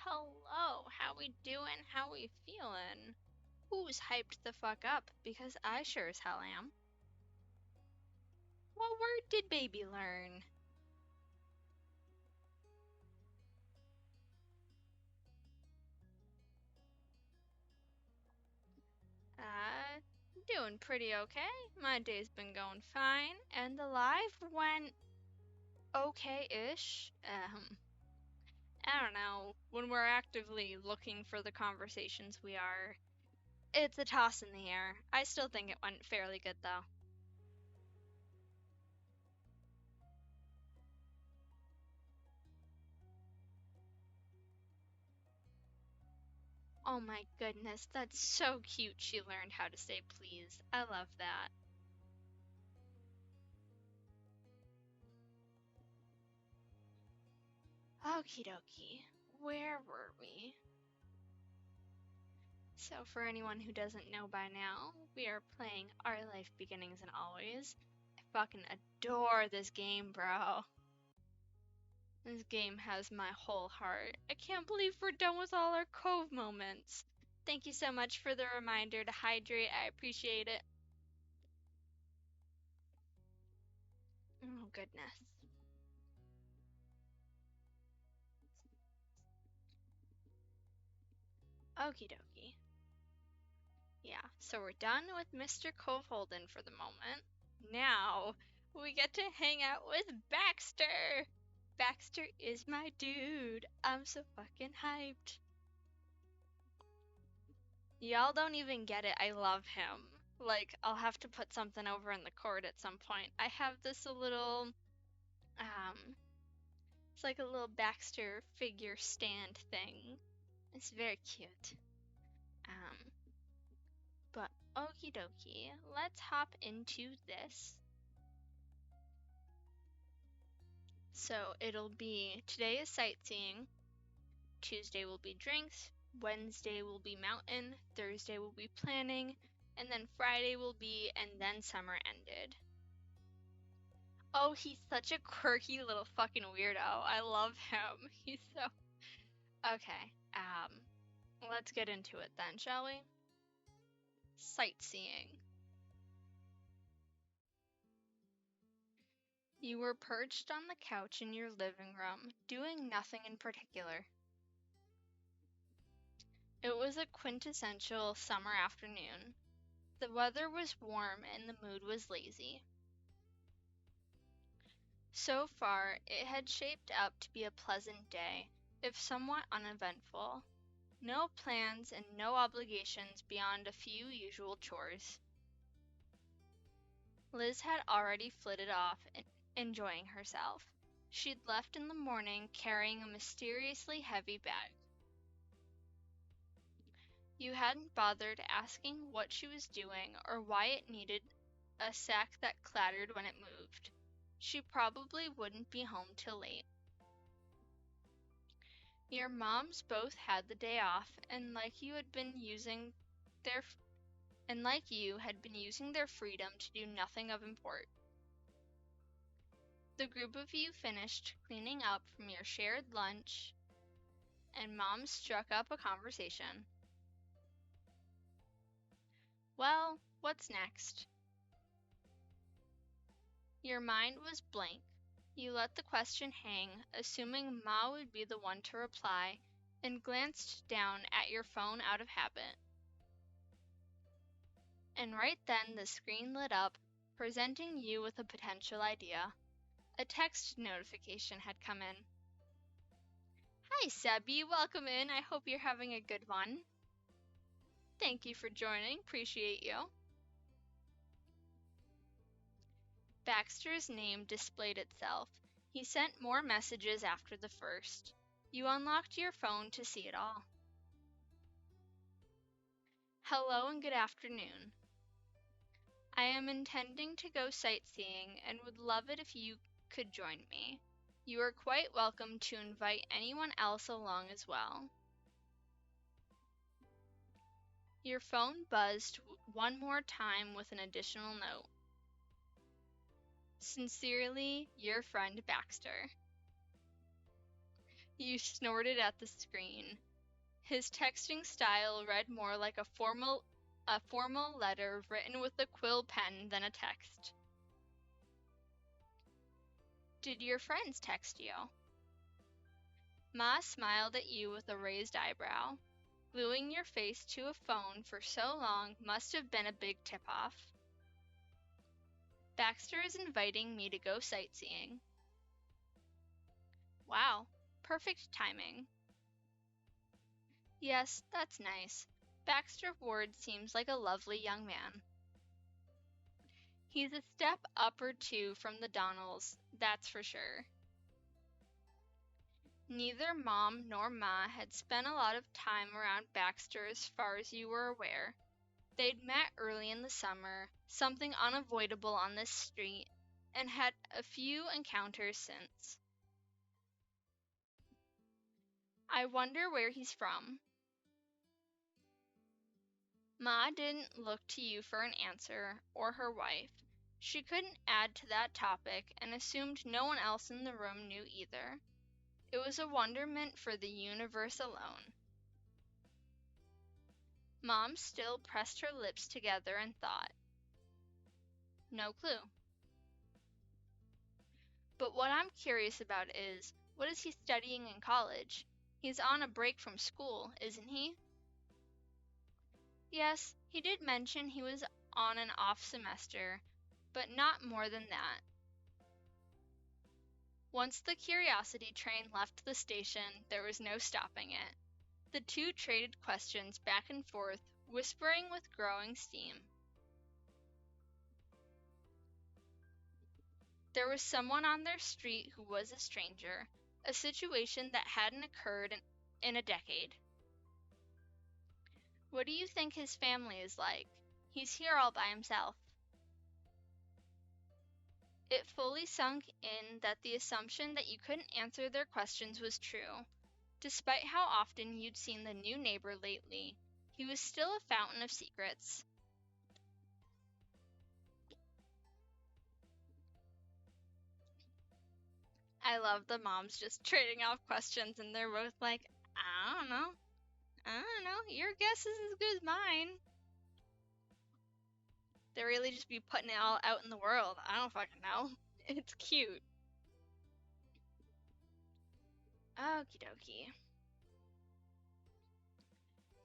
Hello, how we doing? How we feeling? Who's hyped the fuck up? Because I sure as hell am. What word did baby learn? Doing pretty okay. My day's been going fine, and the live went okay-ish. I don't know. When we're actively looking for the conversations we are, it's a toss in the air. I still think it went fairly good though. Oh my goodness, that's so cute she learned how to say please. I love that. Okie dokie. Where were we? So, for anyone who doesn't know by now, we are playing Our Life Beginnings and Always. I fucking adore this game, bro. This game has my whole heart. I can't believe we're done with all our cove moments. Thank you so much for the reminder to hydrate. I appreciate it. Oh, goodness. Okie dokie. Yeah, so we're done with Mr. Cove Holden for the moment. Now we get to hang out with Baxter. Baxter is my dude. I'm so fucking hyped. Y'all don't even get it. I love him. Like, I'll have to put something over in the cord at some point. I have this little, it's like a little Baxter figure stand thing. It's very cute. Um, but okie dokie, let's hop into this. So it'll be today is sightseeing, Tuesday will be drinks, Wednesday will be mountain, Thursday will be planning, and then Friday will be and then summer ended. Oh, he's such a quirky little fucking weirdo. I love him. He's so okay. Let's get into it then, shall we? Sightseeing. You were perched on the couch in your living room, doing nothing in particular. It was a quintessential summer afternoon. The weather was warm and the mood was lazy. So far, it had shaped up to be a pleasant day, if somewhat uneventful. No plans and no obligations beyond a few usual chores. Liz had already flitted off, enjoying herself. She'd left in the morning carrying a mysteriously heavy bag. You hadn't bothered asking what she was doing or why it needed a sack that clattered when it moved. She probably wouldn't be home till late. Your moms both had the day off, and like you had been using their freedom to do nothing of import. The group of you finished cleaning up from your shared lunch, and Mom struck up a conversation. Well, what's next? Your mind was blank. You let the question hang, assuming Ma would be the one to reply, and glanced down at your phone out of habit. And right then the screen lit up, presenting you with a potential idea. A text notification had come in. Hi, Sebby. Welcome in. I hope you're having a good one. Thank you for joining. Appreciate you. Baxter's name displayed itself. He sent more messages after the first. You unlocked your phone to see it all. Hello and good afternoon. I am intending to go sightseeing and would love it if you could join me. You are quite welcome to invite anyone else along as well. Your phone buzzed one more time with an additional note. Sincerely, your friend Baxter. You snorted at the screen. His texting style read more like a formal letter written with a quill pen than a text. Did your friends text you? Ma smiled at you with a raised eyebrow. Gluing your face to a phone for so long must have been a big tip-off. Baxter is inviting me to go sightseeing. Wow, perfect timing. Yes, that's nice. Baxter Ward seems like a lovely young man. He's a step up or two from the Donnells, that's for sure. Neither Mom nor Ma had spent a lot of time around Baxter as far as you were aware. They'd met early in the summer, something unavoidable on this street, and had a few encounters since. I wonder where he's from. Ma didn't look to you for an answer, or her wife. She couldn't add to that topic and assumed no one else in the room knew either. It was a wonderment for the universe alone. Mom still pressed her lips together and thought. No clue. But what I'm curious about is, what is he studying in college? He's on a break from school, isn't he? Yes, he did mention he was on an off semester, but not more than that. Once the curiosity train left the station, there was no stopping it. The two traded questions back and forth, whispering with growing steam. There was someone on their street who was a stranger, a situation that hadn't occurred in a decade. What do you think his family is like? He's here all by himself. It fully sunk in that the assumption that you couldn't answer their questions was true. Despite how often you'd seen the new neighbor lately, he was still a fountain of secrets. I love the moms just trading off questions, and they're both like, I don't know. Your guess is as good as mine. They really just be putting it all out in the world. I don't fucking know. It's cute. Okie dokie.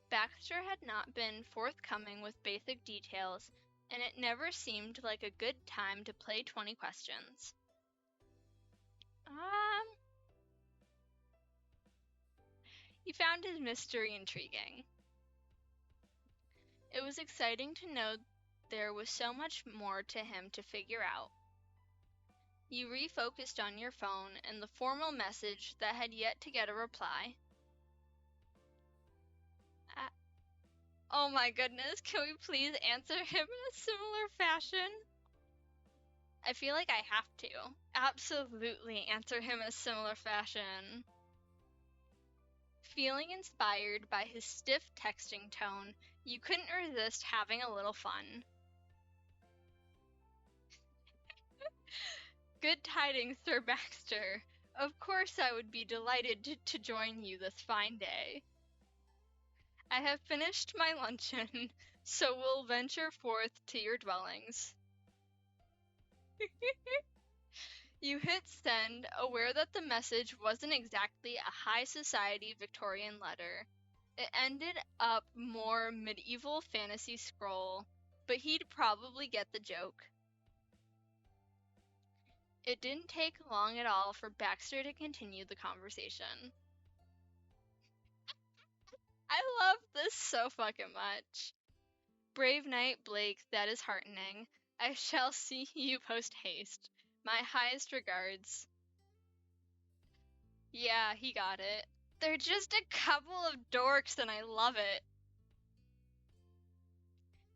Baxter had not been forthcoming with basic details, and it never seemed like a good time to play 20 questions. He found his mystery intriguing. It was exciting to know there was so much more to him to figure out. You refocused on your phone and the formal message that had yet to get a reply. Oh my goodness, can we please answer him in a similar fashion? I feel like I have to. Absolutely answer him in a similar fashion. Feeling inspired by his stiff texting tone, you couldn't resist having a little fun. Good tidings, Sir Baxter. Of course I would be delighted to join you this fine day. I have finished my luncheon, so we'll venture forth to your dwellings. You hit send, aware that the message wasn't exactly a high society Victorian letter. It ended up more medieval fantasy scroll, but he'd probably get the joke. It didn't take long at all for Baxter to continue the conversation. I love this so fucking much. Brave knight Blake, that is heartening. I shall see you post haste. My highest regards. Yeah, he got it. They're just a couple of dorks and I love it.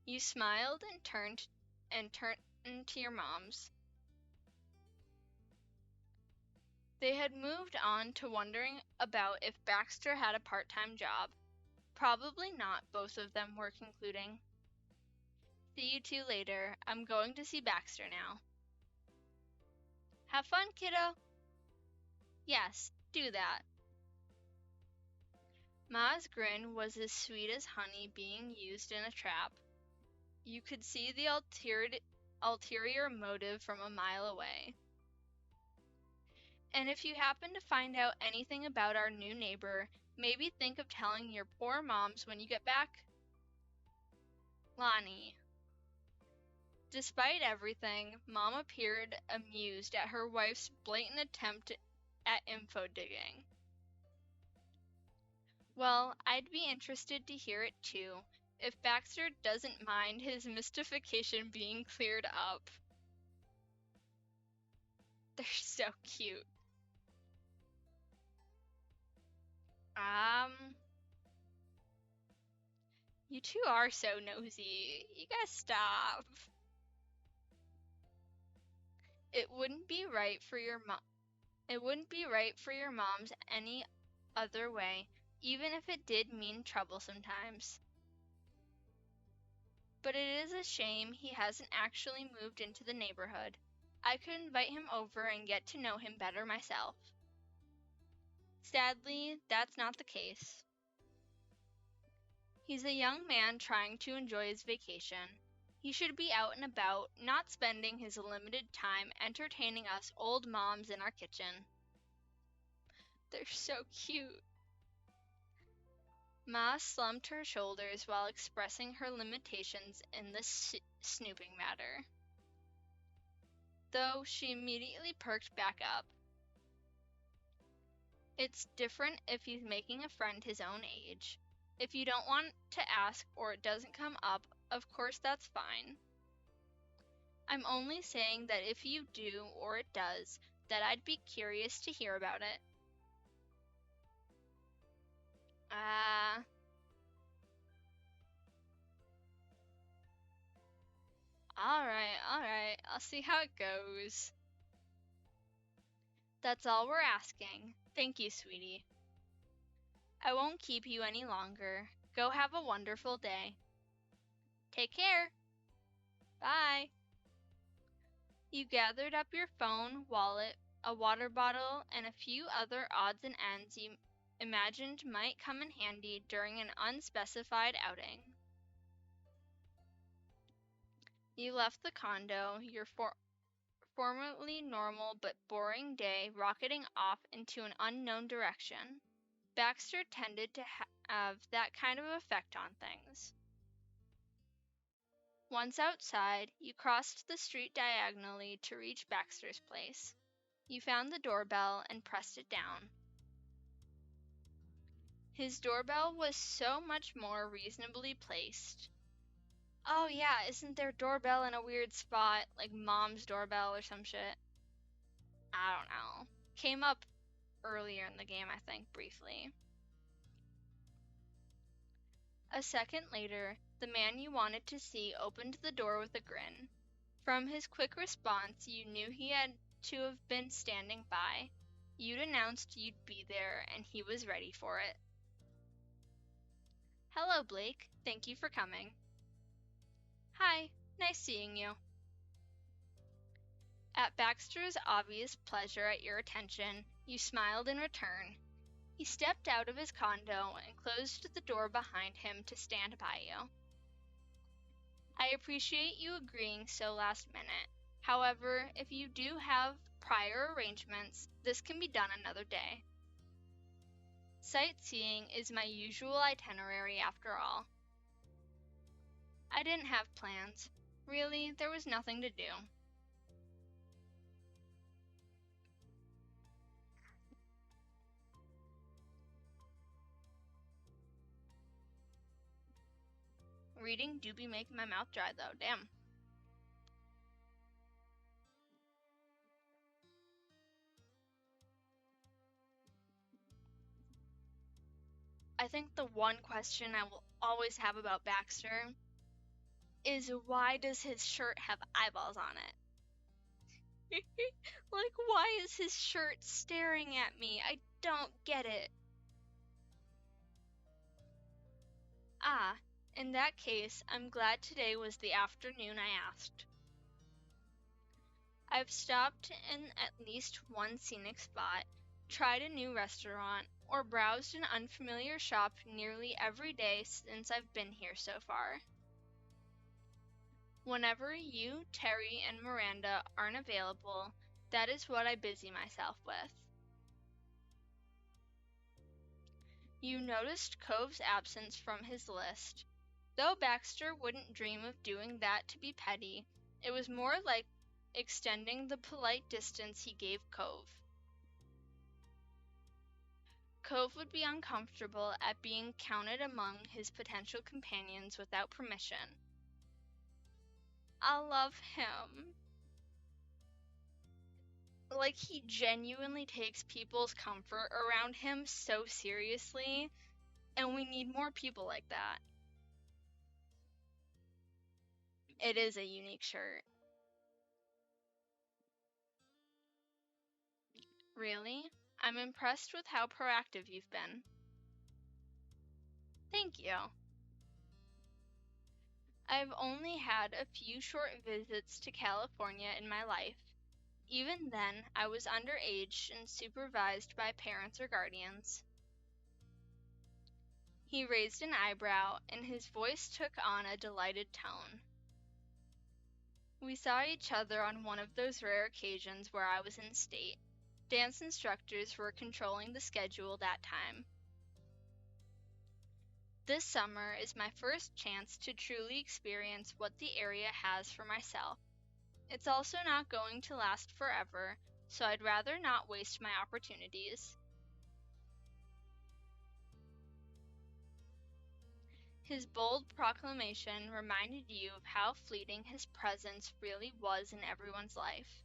You smiled and turned to your moms. They had moved on to wondering about if Baxter had a part-time job. Probably not, both of them were concluding. See you two later. I'm going to see Baxter now. Have fun, kiddo. Yes, do that. Ma's grin was as sweet as honey being used in a trap. You could see the ulterior motive from a mile away. And if you happen to find out anything about our new neighbor, maybe think of telling your poor moms when you get back. Lonnie. Despite everything, Mom appeared amused at her wife's blatant attempt at info digging. Well, I'd be interested to hear it too, if Baxter doesn't mind his mystification being cleared up. They're so cute. You two are so nosy. You gotta stop. It wouldn't be right for your moms any other way, even if it did mean trouble sometimes. But it is a shame he hasn't actually moved into the neighborhood. I could invite him over and get to know him better myself. Sadly, that's not the case. He's a young man trying to enjoy his vacation. He should be out and about, not spending his limited time entertaining us old moms in our kitchen. They're so cute. Ma slumped her shoulders while expressing her limitations in the snooping matter, though she immediately perked back up. It's different if he's making a friend his own age. If you don't want to ask or it doesn't come up, of course that's fine. I'm only saying that if you do or it does, that I'd be curious to hear about it. Alright, I'll see how it goes. That's all we're asking. Thank you, sweetie. I won't keep you any longer. Go have a wonderful day. Take care. Bye. You gathered up your phone, wallet, a water bottle, and a few other odds and ends you imagined might come in handy during an unspecified outing. You left the condo, your formerly normal but boring day rocketing off into an unknown direction. Baxter tended to have that kind of effect on things. Once outside, you crossed the street diagonally to reach Baxter's place. You found the doorbell and pressed it down. His doorbell was so much more reasonably placed. Oh yeah, isn't their doorbell in a weird spot, like Mom's doorbell or some shit? I don't know. Came up earlier in the game, I think, briefly. A second later, the man you wanted to see opened the door with a grin. From his quick response, you knew he had to have been standing by. You'd announced you'd be there, and he was ready for it. Hello, Blake. Thank you for coming. Hi, nice seeing you. At Baxter's obvious pleasure at your attention, you smiled in return. He stepped out of his condo and closed the door behind him to stand by you. I appreciate you agreeing so last minute. However, if you do have prior arrangements, this can be done another day. Sightseeing is my usual itinerary after all. I didn't have plans. Really, there was nothing to do. Reading do be making my mouth dry though, damn. I think the one question I will always have about Baxter is why does his shirt have eyeballs on it? Like, why is his shirt staring at me? I don't get it. Ah, in that case, I'm glad today was the afternoon I asked. I've stopped in at least one scenic spot, tried a new restaurant, or browsed an unfamiliar shop nearly every day since I've been here so far. Whenever you, Terry, and Miranda aren't available, that is what I busy myself with. You noticed Cove's absence from his list. Though Baxter wouldn't dream of doing that to be petty, it was more like extending the polite distance he gave Cove. Cove would be uncomfortable at being counted among his potential companions without permission. I love him. Like, he genuinely takes people's comfort around him so seriously, and we need more people like that. It is a unique shirt. Really? I'm impressed with how proactive you've been. Thank you. I've only had a few short visits to California in my life. Even then, I was underage and supervised by parents or guardians. He raised an eyebrow, and his voice took on a delighted tone. We saw each other on one of those rare occasions where I was in state. Dance instructors were controlling the schedule that time. This summer is my first chance to truly experience what the area has for myself. It's also not going to last forever, so I'd rather not waste my opportunities. His bold proclamation reminded you of how fleeting his presence really was in everyone's life.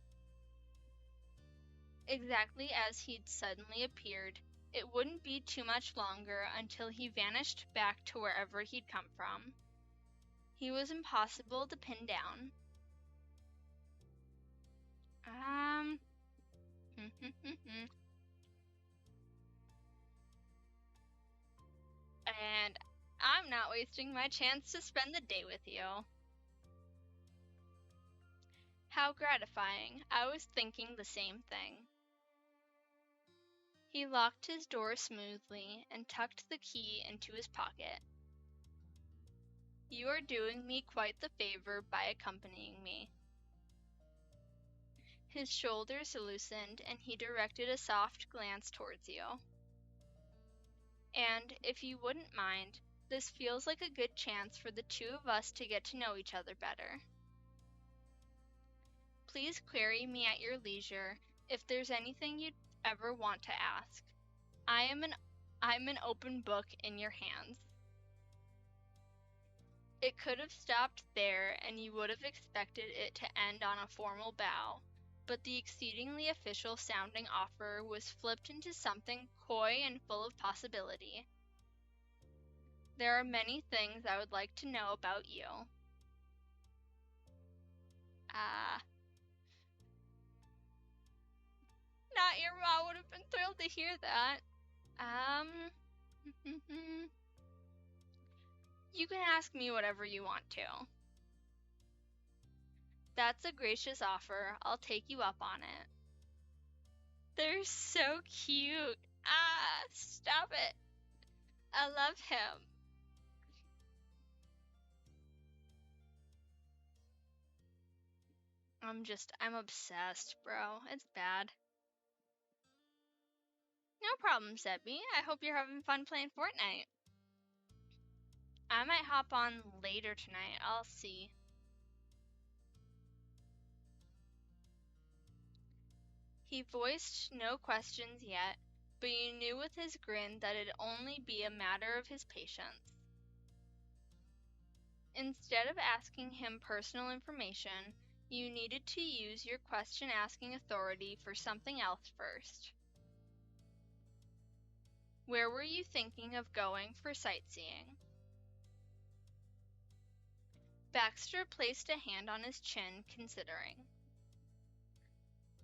Exactly as he'd suddenly appeared, it wouldn't be too much longer until he vanished back to wherever he'd come from. He was impossible to pin down. And I'm not wasting my chance to spend the day with you. How gratifying. I was thinking the same thing. He locked his door smoothly and tucked the key into his pocket. You are doing me quite the favor by accompanying me. His shoulders loosened and he directed a soft glance towards you. And, if you wouldn't mind, this feels like a good chance for the two of us to get to know each other better. Please query me at your leisure if there's anything you'd ever want to ask. I'm an open book in your hands. It could have stopped there and you would have expected it to end on a formal bow, but the exceedingly official sounding offer was flipped into something coy and full of possibility. There are many things I would like to know about you. Not your mom would have been thrilled to hear that. You can ask me whatever you want to. That's a gracious offer. I'll take you up on it. They're so cute. Stop it. I love him. I'm obsessed, bro. It's bad. No problem, Sebby. I hope you're having fun playing Fortnite. I might hop on later tonight. I'll see. He voiced no questions yet, but you knew with his grin that it'd only be a matter of his patience. Instead of asking him personal information, you needed to use your question-asking authority for something else first. Where were you thinking of going for sightseeing? Baxter placed a hand on his chin, considering.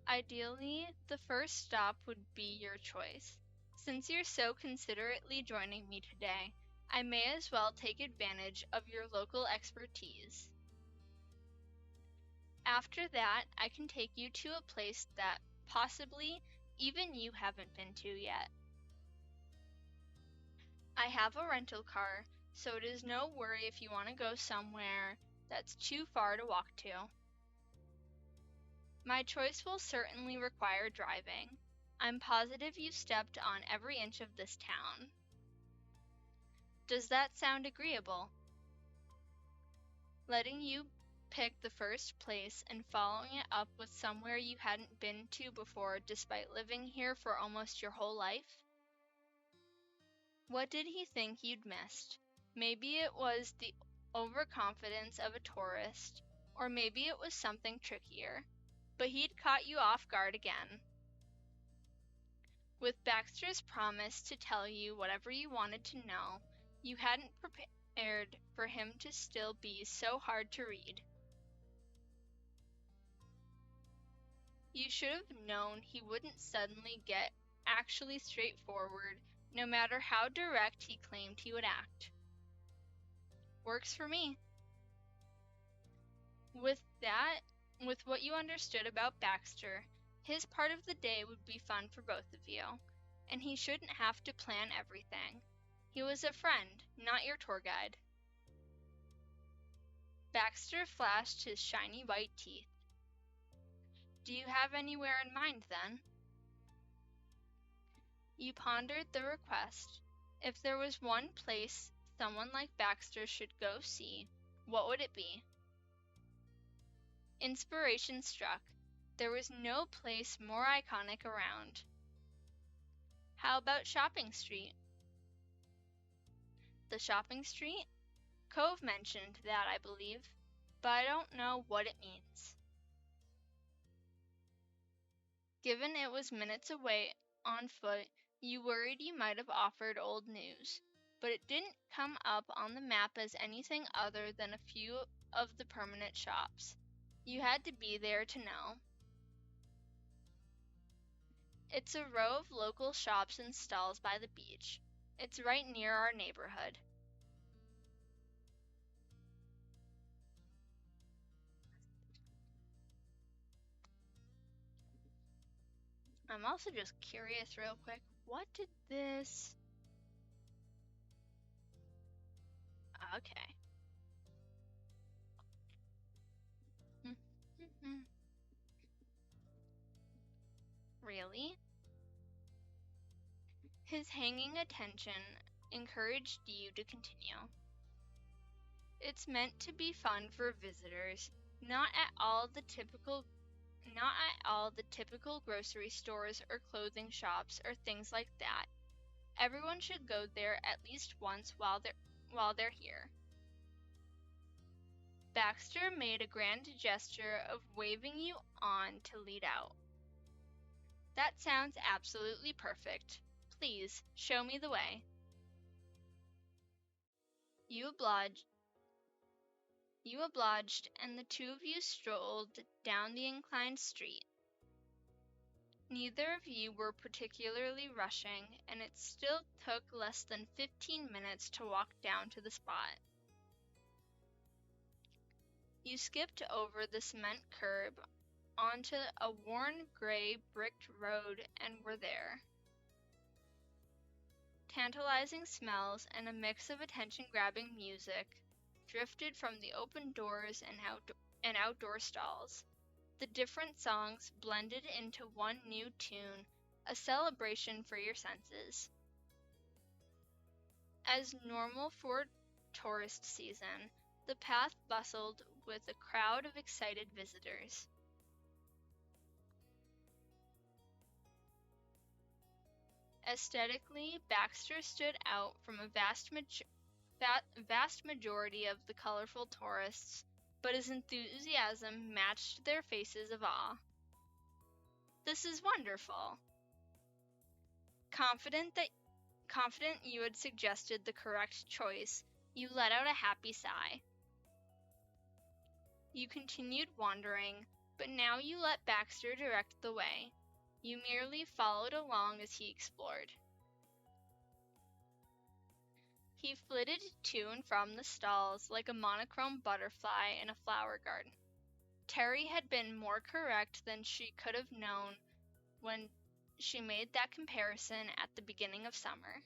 Ideally, the first stop would be your choice. Since you're so considerately joining me today, I may as well take advantage of your local expertise. After that, I can take you to a place that possibly even you haven't been to yet. I have a rental car, so it is no worry if you want to go somewhere that's too far to walk to. My choice will certainly require driving. I'm positive you stepped on every inch of this town. Does that sound agreeable? Letting you pick the first place and following it up with somewhere you hadn't been to before despite living here for almost your whole life? What did he think you'd missed? Maybe it was the overconfidence of a tourist, or maybe it was something trickier. But he'd caught you off guard again. With Baxter's promise to tell you whatever you wanted to know, you hadn't prepared for him to still be so hard to read. You should have known he wouldn't suddenly get actually straightforward, no matter how direct he claimed he would act. Works for me. With what you understood about Baxter, his part of the day would be fun for both of you, and he shouldn't have to plan everything. He was a friend, not your tour guide. Baxter flashed his shiny white teeth. Do you have anywhere in mind, then? You pondered the request. If there was one place someone like Baxter should go see, what would it be? Inspiration struck. There was no place more iconic around. How about Shopping Street? The Shopping Street? Cove mentioned that, I believe, but I don't know what it means. Given it was minutes away on foot, you worried you might have offered old news, but it didn't come up on the map as anything other than a few of the permanent shops. You had to be there to know. It's a row of local shops and stalls by the beach. It's right near our neighborhood. I'm also just curious real quick, what did this... Okay. Really? His hanging attention encouraged you to continue. It's meant to be fun for visitors, not at all the typical grocery stores or clothing shops or things like that. Everyone should go there at least once while they're here. Baxter made a grand gesture of waving you on to lead out. That sounds absolutely perfect. Please, show me the way. You obliged, and the two of you strolled down the inclined street. Neither of you were particularly rushing, and it still took less than 15 minutes to walk down to the spot. You skipped over the cement curb onto a worn gray bricked road and were there. Tantalizing smells and a mix of attention-grabbing music drifted from the open doors and outdoor stalls. The different songs blended into one new tune, a celebration for your senses. As normal for tourist season, the path bustled with a crowd of excited visitors. Aesthetically, Baxter stood out from a vast majority of the colorful tourists, but his enthusiasm matched their faces of awe. This is wonderful. Confident you had suggested the correct choice, you let out a happy sigh. You continued wandering, but now you let Baxter direct the way. You merely followed along as he explored. He flitted to and from the stalls like a monochrome butterfly in a flower garden. Terry had been more correct than she could have known when she made that comparison at the beginning of summer.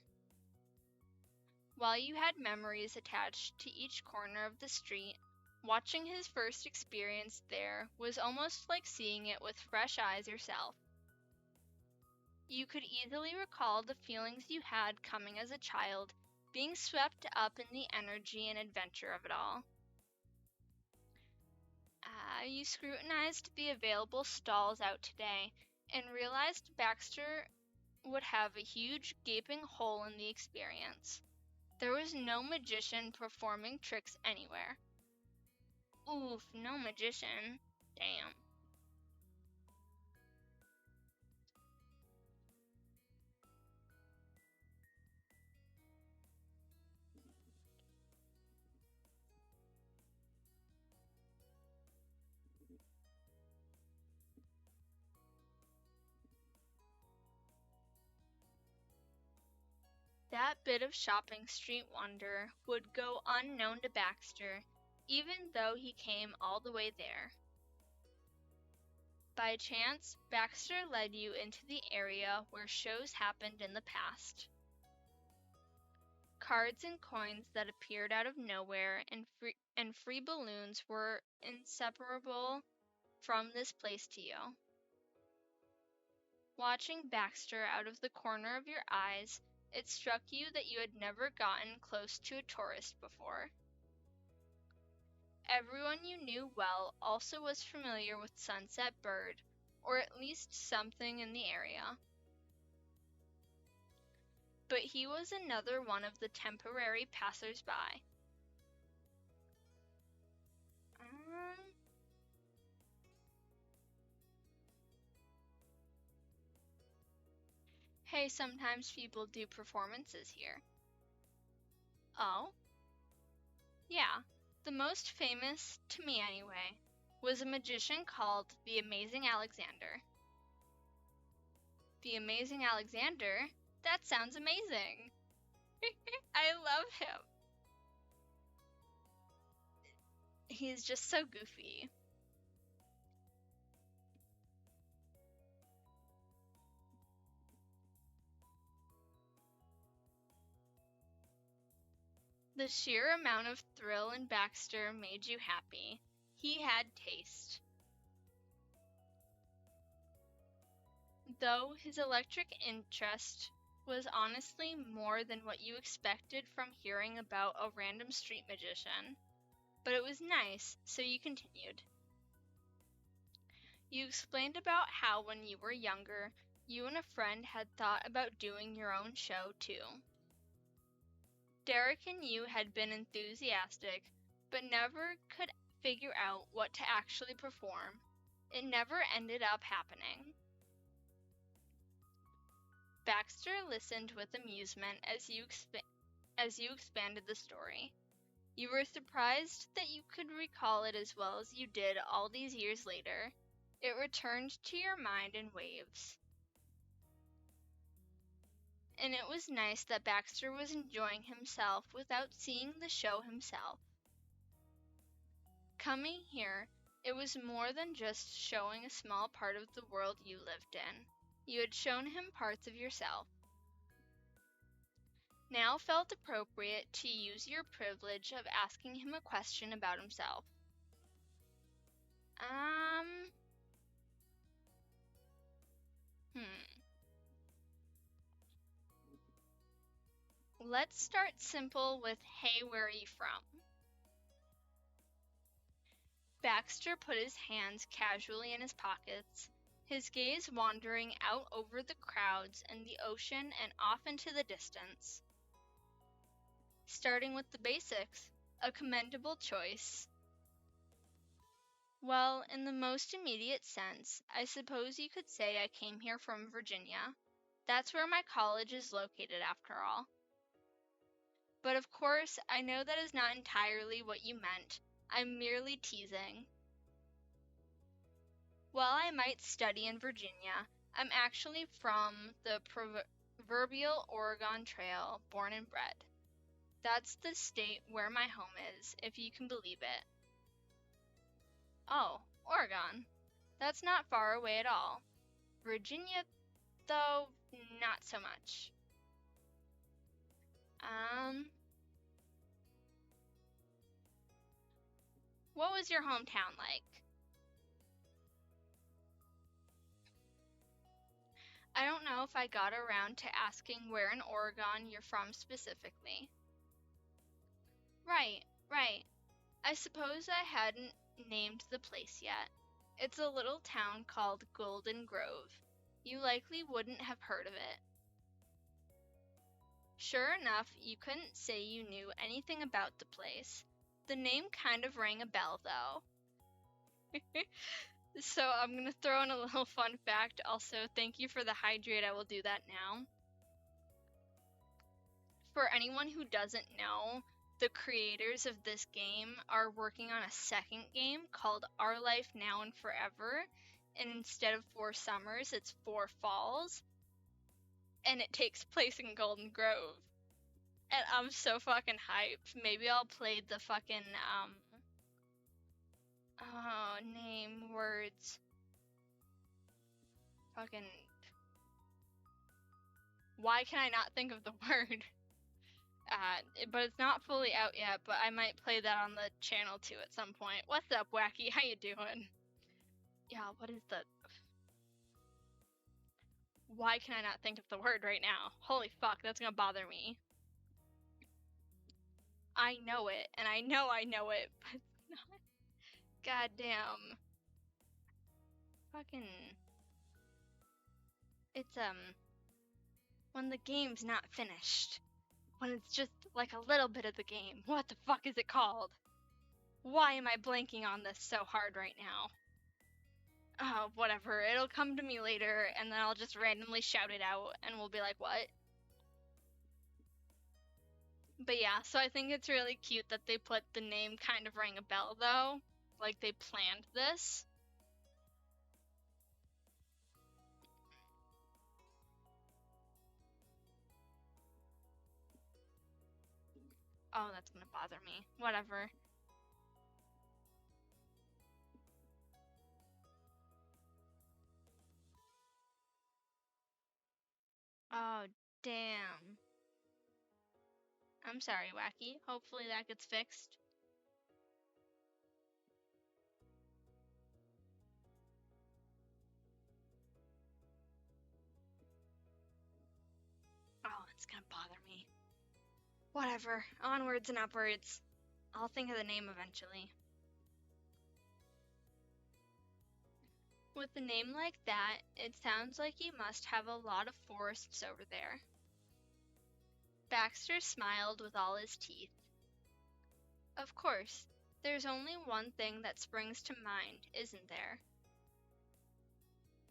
While you had memories attached to each corner of the street, watching his first experience there was almost like seeing it with fresh eyes yourself. You could easily recall the feelings you had coming as a child, being swept up in the energy and adventure of it all. You scrutinized the available stalls out today and realized Baxter would have a huge gaping hole in the experience. There was no magician performing tricks anywhere. Oof, no magician. Damn. That bit of shopping street wonder would go unknown to Baxter, even though he came all the way there. By chance, Baxter led you into the area where shows happened in the past. Cards and coins that appeared out of nowhere and free balloons were inseparable from this place to you. Watching Baxter out of the corner of your eyes, it struck you that you had never gotten close to a tourist before. Everyone you knew well also was familiar with Sunset Bird, or at least something in the area. But he was another one of the temporary passers-by. Hey, sometimes people do performances here. Oh? Yeah, the most famous, to me anyway, was a magician called the Amazing Alexander. The Amazing Alexander? That sounds amazing! I love him! He's just so goofy. The sheer amount of thrill in Baxter made you happy. He had taste. Though his electric interest was honestly more than what you expected from hearing about a random street magician. But it was nice, so you continued. You explained about how when you were younger, you and a friend had thought about doing your own show too. Derek and you had been enthusiastic, but never could figure out what to actually perform. It never ended up happening. Baxter listened with amusement as you expanded the story. You were surprised that you could recall it as well as you did all these years later. It returned to your mind in waves. And it was nice that Baxter was enjoying himself without seeing the show himself. Coming here, it was more than just showing a small part of the world you lived in. You had shown him parts of yourself. Now felt appropriate to use your privilege of asking him a question about himself. Let's start simple with, hey, where are you from? Baxter put his hands casually in his pockets, his gaze wandering out over the crowds and the ocean and off into the distance. Starting with the basics, a commendable choice. Well, in the most immediate sense, I suppose you could say I came here from Virginia. That's where my college is located after all. But of course, I know that is not entirely what you meant. I'm merely teasing. While I might study in Virginia, I'm actually from the proverbial Oregon Trail, born and bred. That's the state where my home is, if you can believe it. Oh, Oregon. That's not far away at all. Virginia, though, not so much. What was your hometown like? I don't know if I got around to asking where in Oregon you're from specifically. Right, right. I suppose I hadn't named the place yet. It's a little town called Golden Grove. You likely wouldn't have heard of it. Sure enough, you couldn't say you knew anything about the place. The name kind of rang a bell, though. So I'm going to throw in a little fun fact also. Thank you for the hydrate. I will do that now. For anyone who doesn't know, the creators of this game are working on a second game called Our Life Now and Forever. And instead of 4 summers, it's 4 falls. And it takes place in Golden Grove. And I'm so fucking hyped. Maybe I'll play the fucking, name, words. Fucking. Why can I not think of the word? But it's not fully out yet, but I might play that on the channel too at some point. What's up, Wacky? How you doing? Yeah, what is the... Why can I not think of the word right now? Holy fuck, that's gonna bother me. I know it, and I know it, but it's not. Goddamn. Fucking... It's, when the game's not finished. When it's just like a little bit of the game. What the fuck is it called? Why am I blanking on this so hard right now? Oh, whatever. It'll come to me later, and then I'll just randomly shout it out, and we'll be like, what? But yeah, so I think it's really cute that they put the name kind of rang a bell, though. Like, they planned this. Oh, that's gonna bother me. Whatever. Oh, damn. I'm sorry, Wacky. Hopefully that gets fixed. Oh, it's gonna bother me. Whatever. Onwards and upwards. I'll think of the name eventually. With a name like that, it sounds like you must have a lot of forests over there. Baxter smiled with all his teeth. Of course, there's only one thing that springs to mind, isn't there?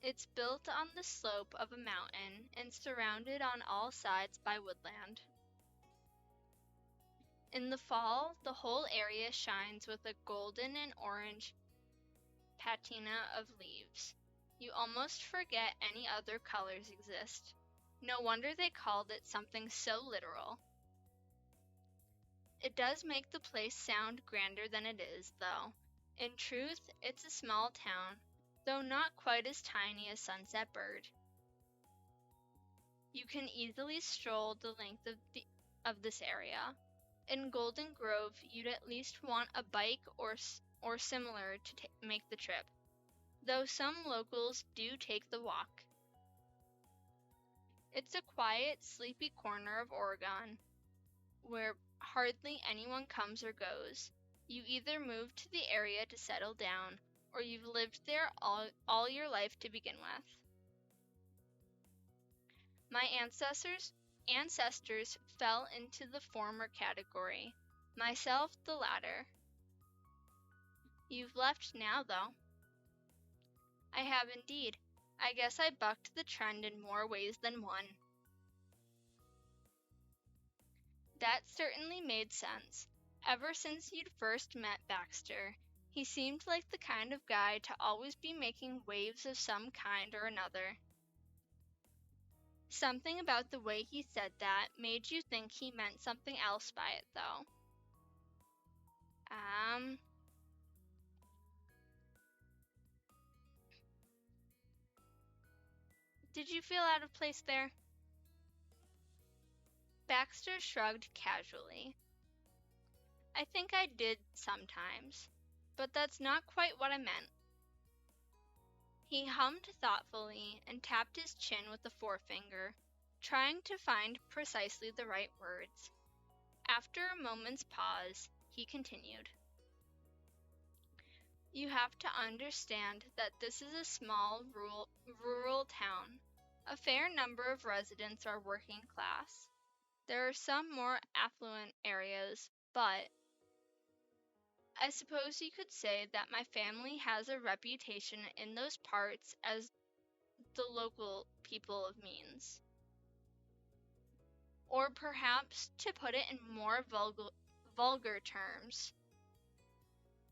It's built on the slope of a mountain and surrounded on all sides by woodland. In the fall, the whole area shines with a golden and orange patina of leaves. You almost forget any other colors exist. No wonder they called it something so literal. It does make the place sound grander than it is, though. In truth, it's a small town, though not quite as tiny as Sunset Bird. You can easily stroll the length of this area. In Golden Grove, you'd at least want a bike or similar to make the trip, though some locals do take the walk. It's a quiet, sleepy corner of Oregon, where hardly anyone comes or goes. You either moved to the area to settle down, or you've lived there all your life to begin with. My ancestors fell into the former category, myself the latter. You've left now, though. I have indeed. I guess I bucked the trend in more ways than one. That certainly made sense. Ever since you'd first met Baxter, he seemed like the kind of guy to always be making waves of some kind or another. Something about the way he said that made you think he meant something else by it, though. Did you feel out of place there? Baxter shrugged casually. I think I did sometimes. but that's not quite what I meant. He hummed thoughtfully and tapped his chin with a forefinger, trying to find precisely the right words. After a moment's pause, he continued. You have to understand that this is a small, rural town. A fair number of residents are working class. There are some more affluent areas, but I suppose you could say that my family has a reputation in those parts as the local people of means. Or perhaps, to put it in more vulgar terms,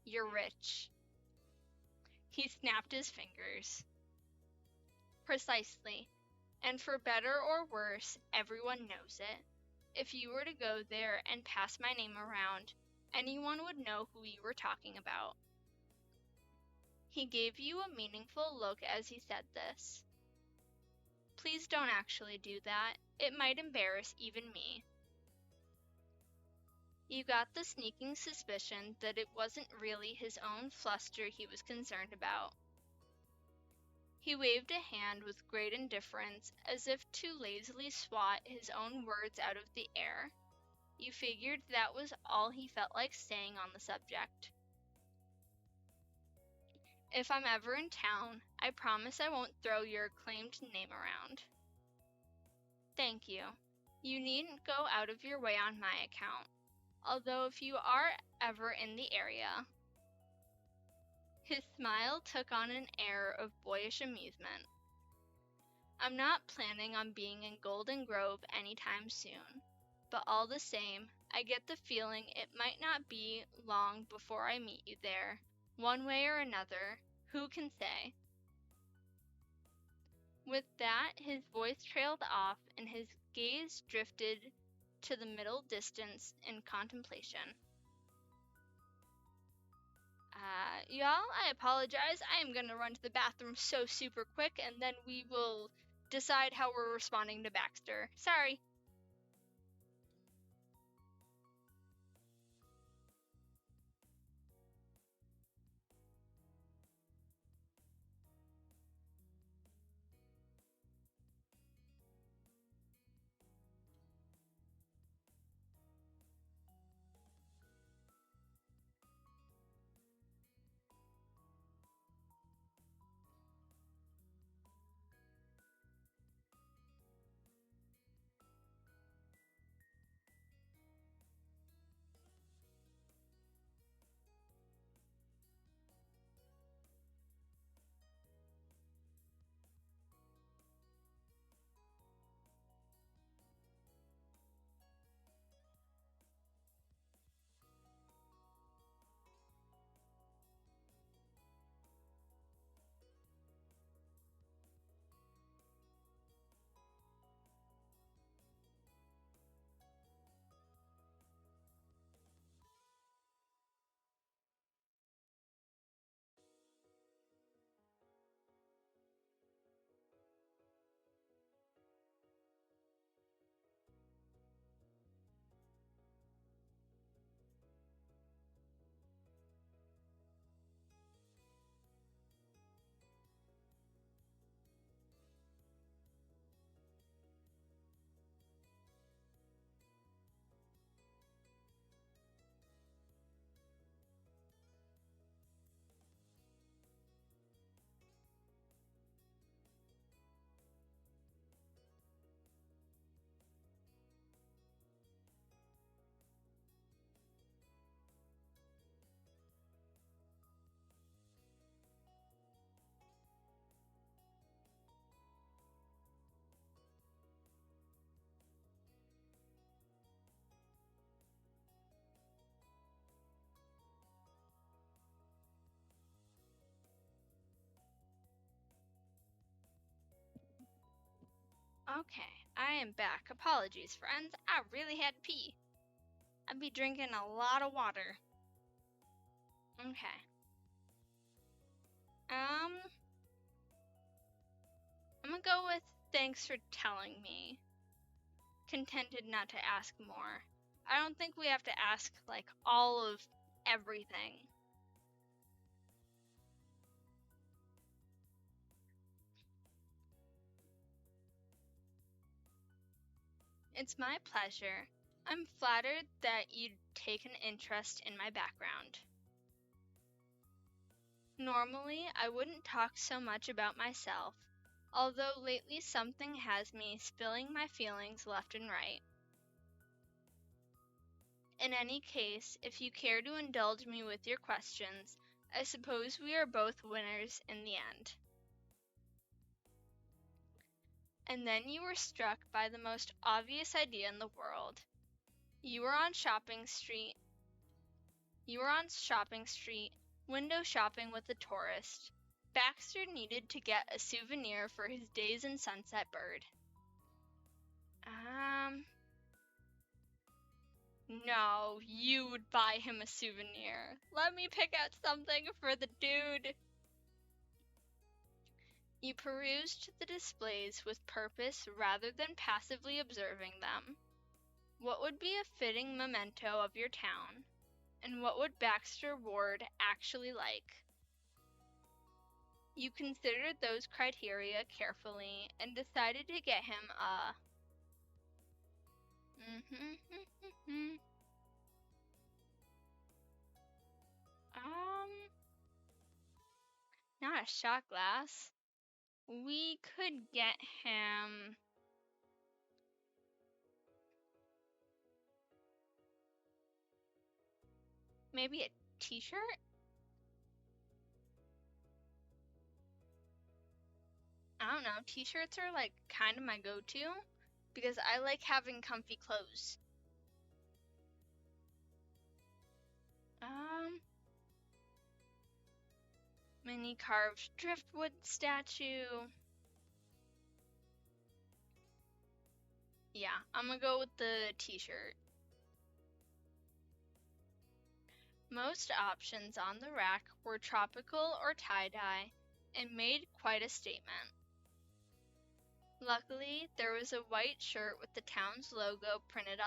you're rich. He snapped his fingers. Precisely. And for better or worse, everyone knows it. If you were to go there and pass my name around, anyone would know who you were talking about. He gave you a meaningful look as he said this. Please don't actually do that. It might embarrass even me. You got the sneaking suspicion that it wasn't really his own fluster he was concerned about. He waved a hand with great indifference, as if to lazily swat his own words out of the air. You figured that was all he felt like saying on the subject. If I'm ever in town, I promise I won't throw your acclaimed name around. Thank you. You needn't go out of your way on my account, although if you are ever in the area. His smile took on an air of boyish amusement. I'm not planning on being in Golden Grove anytime soon, but all the same, I get the feeling it might not be long before I meet you there, one way or another, who can say? With that, his voice trailed off and his gaze drifted to the middle distance in contemplation. Y'all, I apologize. I am gonna run to the bathroom so super quick, and then we will decide how we're responding to Baxter. Sorry. Okay, I am back. Apologies, friends. I really had to pee. I'd be drinking a lot of water. Okay. I'm gonna go with thanks for telling me. Contented not to ask more. I don't think we have to ask, like, all of everything. It's my pleasure. I'm flattered that you'd take an interest in my background. Normally, I wouldn't talk so much about myself, although lately something has me spilling my feelings left and right. In any case, if you care to indulge me with your questions, I suppose we are both winners in the end. And then you were struck by the most obvious idea in the world. You were on shopping street, window shopping with a tourist. Baxter needed to get a souvenir for his Days in Sunset bird. No, you would buy him a souvenir. Let me pick out something for the dude. You perused the displays with purpose rather than passively observing them. What would be a fitting memento of your town? And what would Baxter Ward actually like? You considered those criteria carefully and decided to get him a not a shot glass. We could get him maybe a t-shirt? I don't know, t-shirts are like kind of my go-to because I like having comfy clothes. Mini carved driftwood statue. Yeah, I'm gonna go with the t-shirt. Most options on the rack were tropical or tie-dye and made quite a statement. Luckily, there was a white shirt with the town's logo printed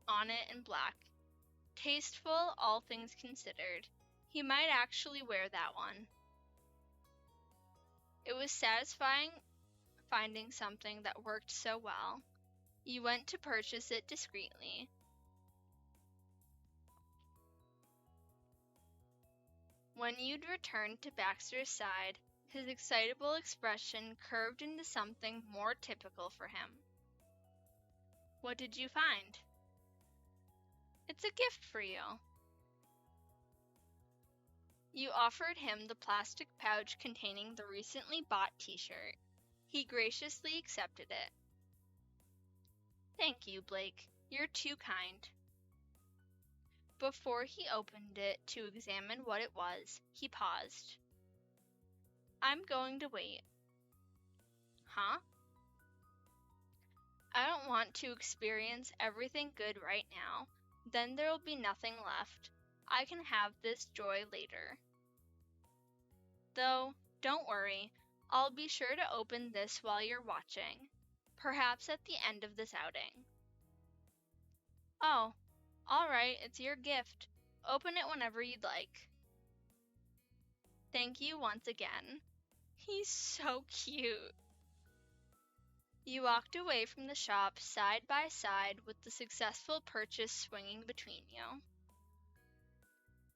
on it in black. Tasteful, all things considered. He might actually wear that one. It was satisfying finding something that worked so well. You went to purchase it discreetly. When you'd returned to Baxter's side, his excitable expression curved into something more typical for him. What did you find? It's a gift for you. You offered him the plastic pouch containing the recently bought t-shirt. He graciously accepted it. Thank you, Blake. You're too kind. Before he opened it to examine what it was, he paused. I'm going to wait. Huh? I don't want to experience everything good right now. Then there'll be nothing left. I can have this joy later. Though, don't worry, I'll be sure to open this while you're watching. Perhaps at the end of this outing. Oh, all right, it's your gift. Open it whenever you'd like. Thank you once again. He's so cute. You walked away from the shop side by side with the successful purchase swinging between you.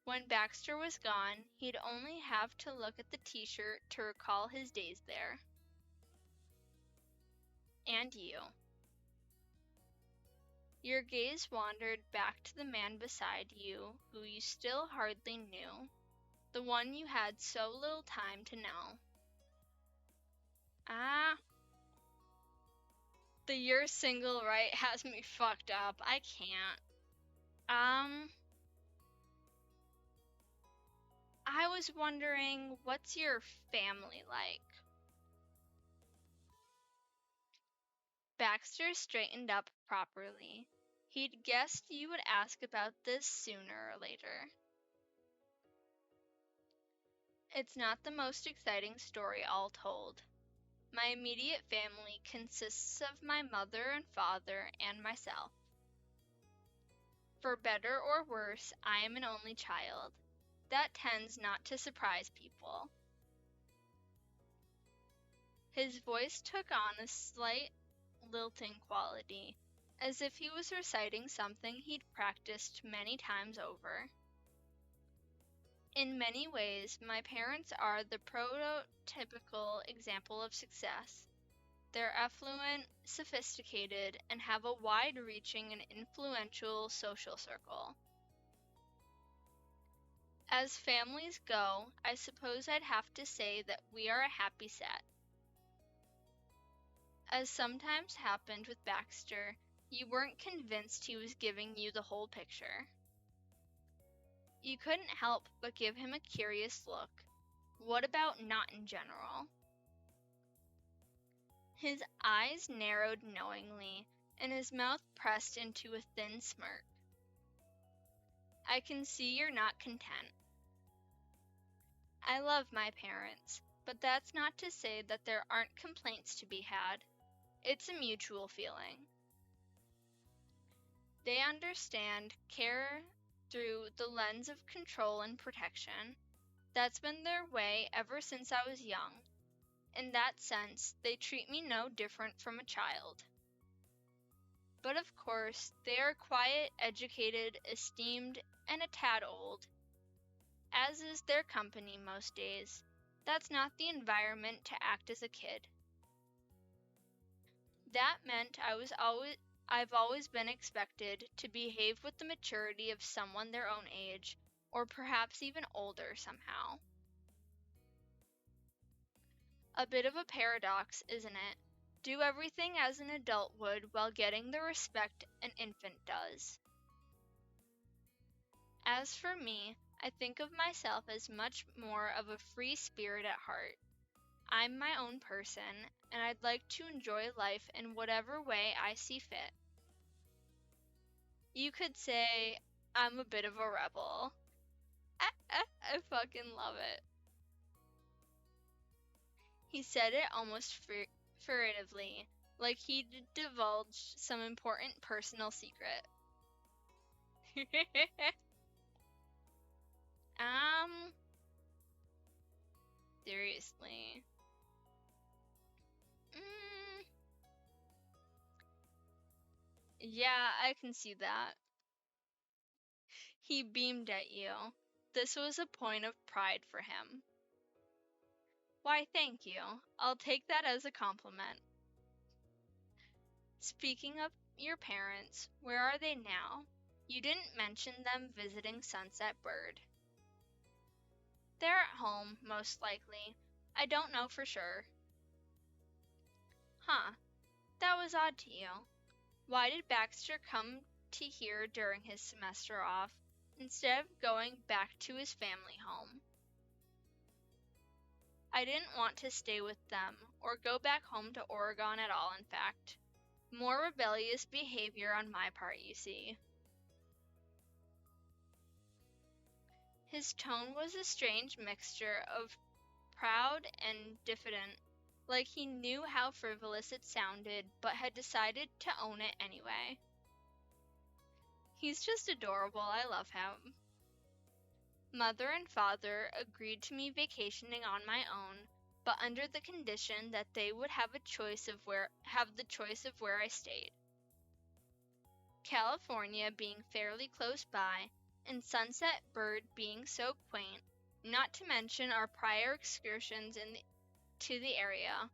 When Baxter was gone, he'd only have to look at the t-shirt to recall his days there. And you. Your gaze wandered back to the man beside you, who you still hardly knew, the one you had so little time to know. The "you're single, right" has me fucked up. I can't. I was wondering, what's your family like? Baxter straightened up properly. He'd guessed you would ask about this sooner or later. It's not the most exciting story all told. My immediate family consists of my mother and father and myself. For better or worse, I am an only child. That tends not to surprise people. His voice took on a slight lilting quality, as if he was reciting something he'd practiced many times over. In many ways, my parents are the prototypical example of success. They're affluent, sophisticated, and have a wide-reaching and influential social circle. As families go, I suppose I'd have to say that we are a happy set. As sometimes happened with Baxter, you weren't convinced he was giving you the whole picture. You couldn't help but give him a curious look. What about not in general? His eyes narrowed knowingly, and his mouth pressed into a thin smirk. I can see you're not content. I love my parents, but that's not to say that there aren't complaints to be had. It's a mutual feeling. They understand, care through the lens of control and protection. That's been their way ever since I was young. In that sense, they treat me no different from a child. But of course, they are quiet, educated, esteemed, and a tad old, as is their company most days. That's not the environment to act as a kid. That meant I've always been expected to behave with the maturity of someone their own age, or perhaps even older somehow. A bit of a paradox, isn't it? Do everything as an adult would while getting the respect an infant does. As for me, I think of myself as much more of a free spirit at heart. I'm my own person, and I'd like to enjoy life in whatever way I see fit. You could say I'm a bit of a rebel. I fucking love it. He said it almost furtively, like he'd divulged some important personal secret. um, seriously. Yeah, I can see that. He beamed at you. This was a point of pride for him. Why, thank you. I'll take that as a compliment. Speaking of your parents, where are they now? You didn't mention them visiting Sunset Bird. They're at home, most likely. I don't know for sure. Huh. That was odd to you. Why did Baxter come to here during his semester off, instead of going back to his family home? I didn't want to stay with them, or go back home to Oregon at all, in fact. More rebellious behavior on my part, you see. His tone was a strange mixture of proud and diffident, like he knew how frivolous it sounded, but had decided to own it anyway. He's just adorable, I love him. Mother and father agreed to me vacationing on my own, but under the condition that they would have the choice of where I stayed. California being fairly close by, and Sunset Bird being so quaint, not to mention our prior excursions to the area,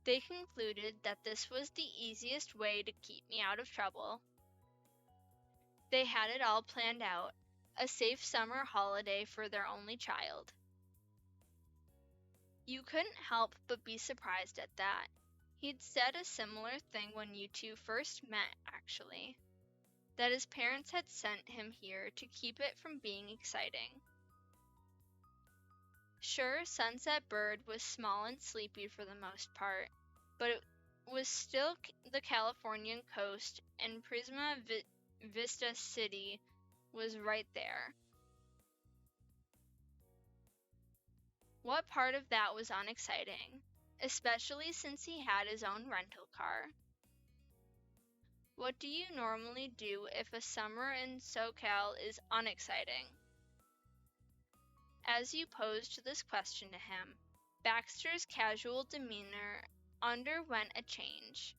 they concluded that this was the easiest way to keep me out of trouble. They had it all planned out, a safe summer holiday for their only child. You couldn't help but be surprised at that. He'd said a similar thing when you two first met, actually. That his parents had sent him here to keep it from being exciting. Sure, Sunset Bird was small and sleepy for the most part, but it was still the Californian coast, and Prisma Vista City was right there. What part of that was unexciting, especially since he had his own rental car? What do you normally do if a summer in SoCal is unexciting? As you posed this question to him, Baxter's casual demeanor underwent a change.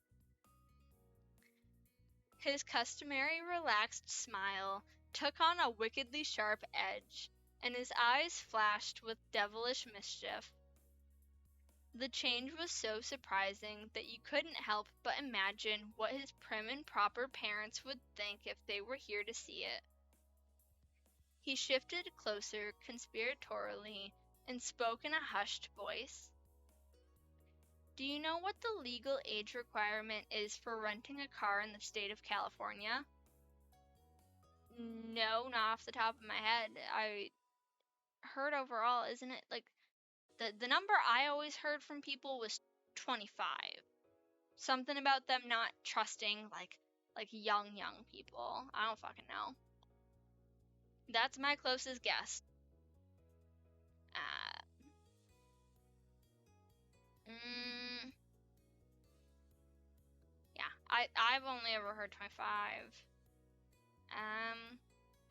His customary relaxed smile took on a wickedly sharp edge, and his eyes flashed with devilish mischief. The change was so surprising that you couldn't help but imagine what his prim and proper parents would think if they were here to see it. He shifted closer conspiratorially and spoke in a hushed voice. Do you know what the legal age requirement is for renting a car in the state of California? No, not off the top of my head. I heard overall, isn't it like the number I always heard from people was 25. Something about them not trusting like young people. I don't fucking know. That's my closest guess. Yeah, I've only ever heard 25.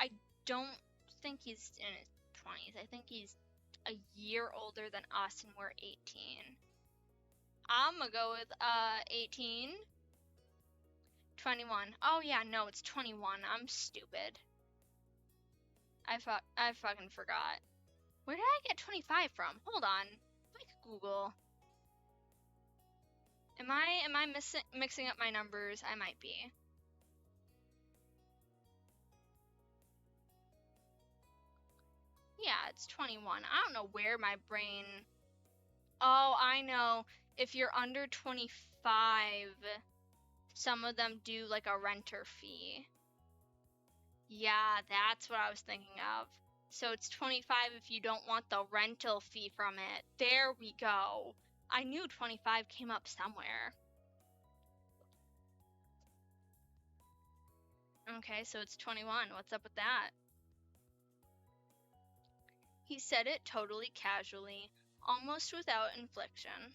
I don't think he's in his 20s. I think he's a year older than us, and we're 18. I'm gonna go with 18. 21. Oh yeah, no, it's 21. I'm stupid. I fucking forgot. Where did I get 25 from? Hold on. Like Google. Am I mixing up my numbers? I might be. Yeah, it's 21. I don't know where my brain... Oh, I know. If you're under 25, some of them do like a renter fee. Yeah, that's what I was thinking of. So it's 25 if you don't want the rental fee from it. There we go. I knew 25 came up somewhere. Okay, so it's 21. What's up with that? He said it totally casually, almost without inflection.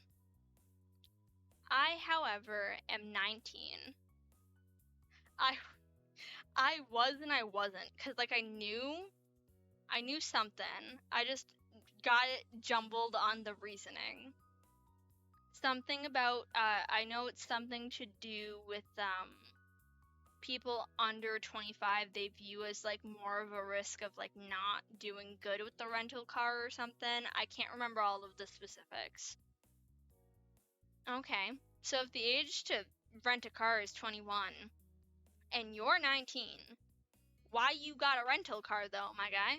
I, however, am 19. I was and I wasn't, cause like I knew something. I just got it jumbled on the reasoning. Something about I know it's something to do with people under 25 they view as like more of a risk of like not doing good with the rental car or something. I can't remember all of the specifics. Okay, so if the age to rent a car is 21 and you're 19, why you got a rental car though, my guy?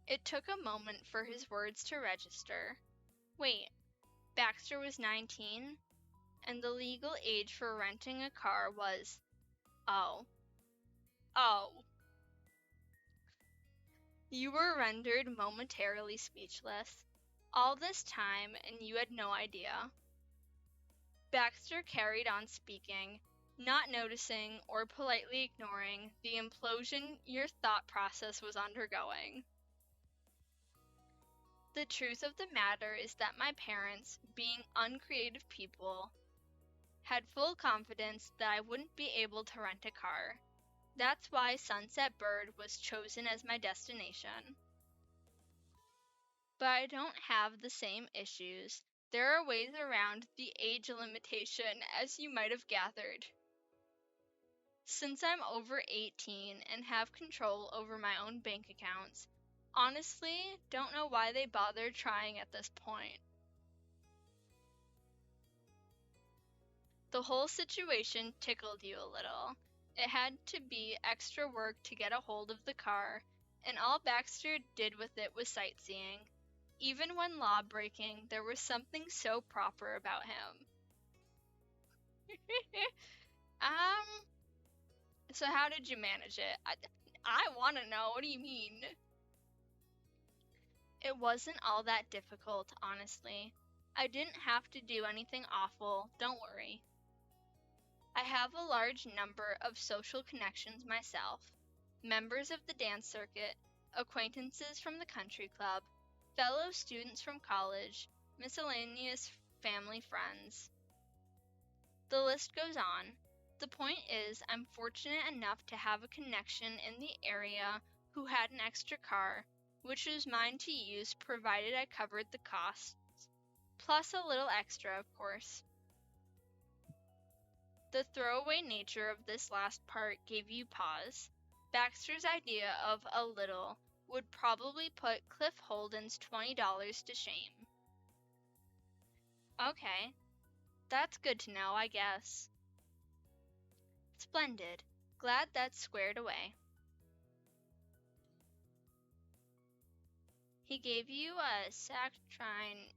It took a moment for his words to register. Wait, Baxter was 19? And the legal age for renting a car was... Oh. You were rendered momentarily speechless. All this time, and you had no idea. Baxter carried on speaking, not noticing or politely ignoring the implosion your thought process was undergoing. The truth of the matter is that my parents, being uncreative people, had full confidence that I wouldn't be able to rent a car. That's why Sunset Bird was chosen as my destination. But I don't have the same issues. There are ways around the age limitation, as you might have gathered. Since I'm over 18 and have control over my own bank accounts, honestly, don't know why they bothered trying at this point. The whole situation tickled you a little. It had to be extra work to get a hold of the car, and all Baxter did with it was sightseeing. Even when law-breaking, there was something so proper about him. So how did you manage it? I want to know, what do you mean? It wasn't all that difficult, honestly. I didn't have to do anything awful, don't worry. I have a large number of social connections myself. Members of the dance circuit, acquaintances from the country club, fellow students from college, miscellaneous family friends. The list goes on. The point is, I'm fortunate enough to have a connection in the area who had an extra car, which was mine to use provided I covered the costs. Plus a little extra, of course. The throwaway nature of this last part gave you pause. Baxter's idea of a little would probably put Cliff Holden's $20 to shame. Okay, that's good to know, I guess. Splendid. Glad that's squared away. He gave you a saccharine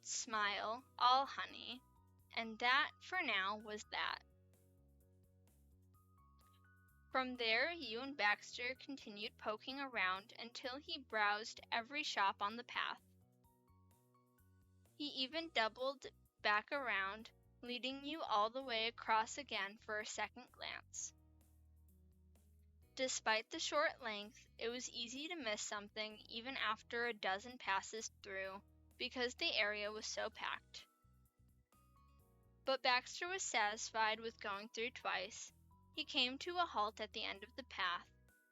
smile, all honey, and that, for now, was that. From there, you and Baxter continued poking around until he browsed every shop on the path. He even doubled back around, leading you all the way across again for a second glance. Despite the short length, it was easy to miss something even after a dozen passes through, because the area was so packed. But Baxter was satisfied with going through twice. He came to a halt at the end of the path,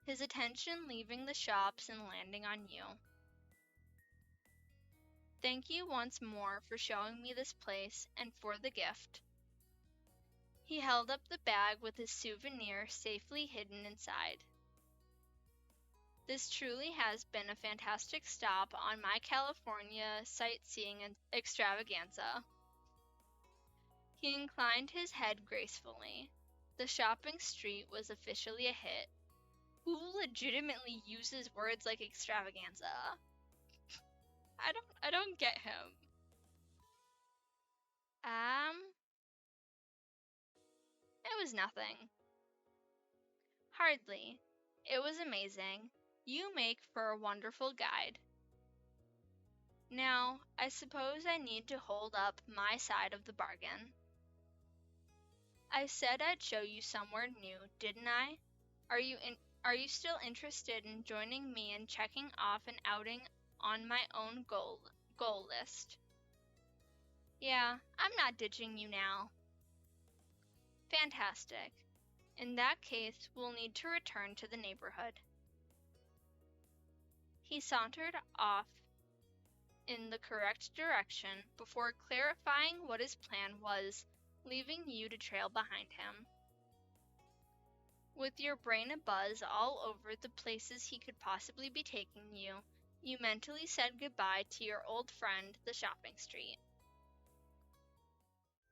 his attention leaving the shops and landing on you. Thank you once more for showing me this place and for the gift. He held up the bag with his souvenir safely hidden inside. This truly has been a fantastic stop on my California sightseeing extravaganza. He inclined his head gracefully. The shopping street was officially a hit. Who legitimately uses words like extravaganza? I don't get him. It was nothing. Hardly. It was amazing. You make for a wonderful guide. Now, I suppose I need to hold up my side of the bargain. I said I'd show you somewhere new, didn't I? Are you still interested in joining me in checking off an outing on my own goal list? Yeah, I'm not ditching you now. Fantastic. In that case, we'll need to return to the neighborhood. He sauntered off in the correct direction before clarifying what his plan was, leaving you to trail behind him. With your brain abuzz all over the places he could possibly be taking you, you mentally said goodbye to your old friend, the shopping street.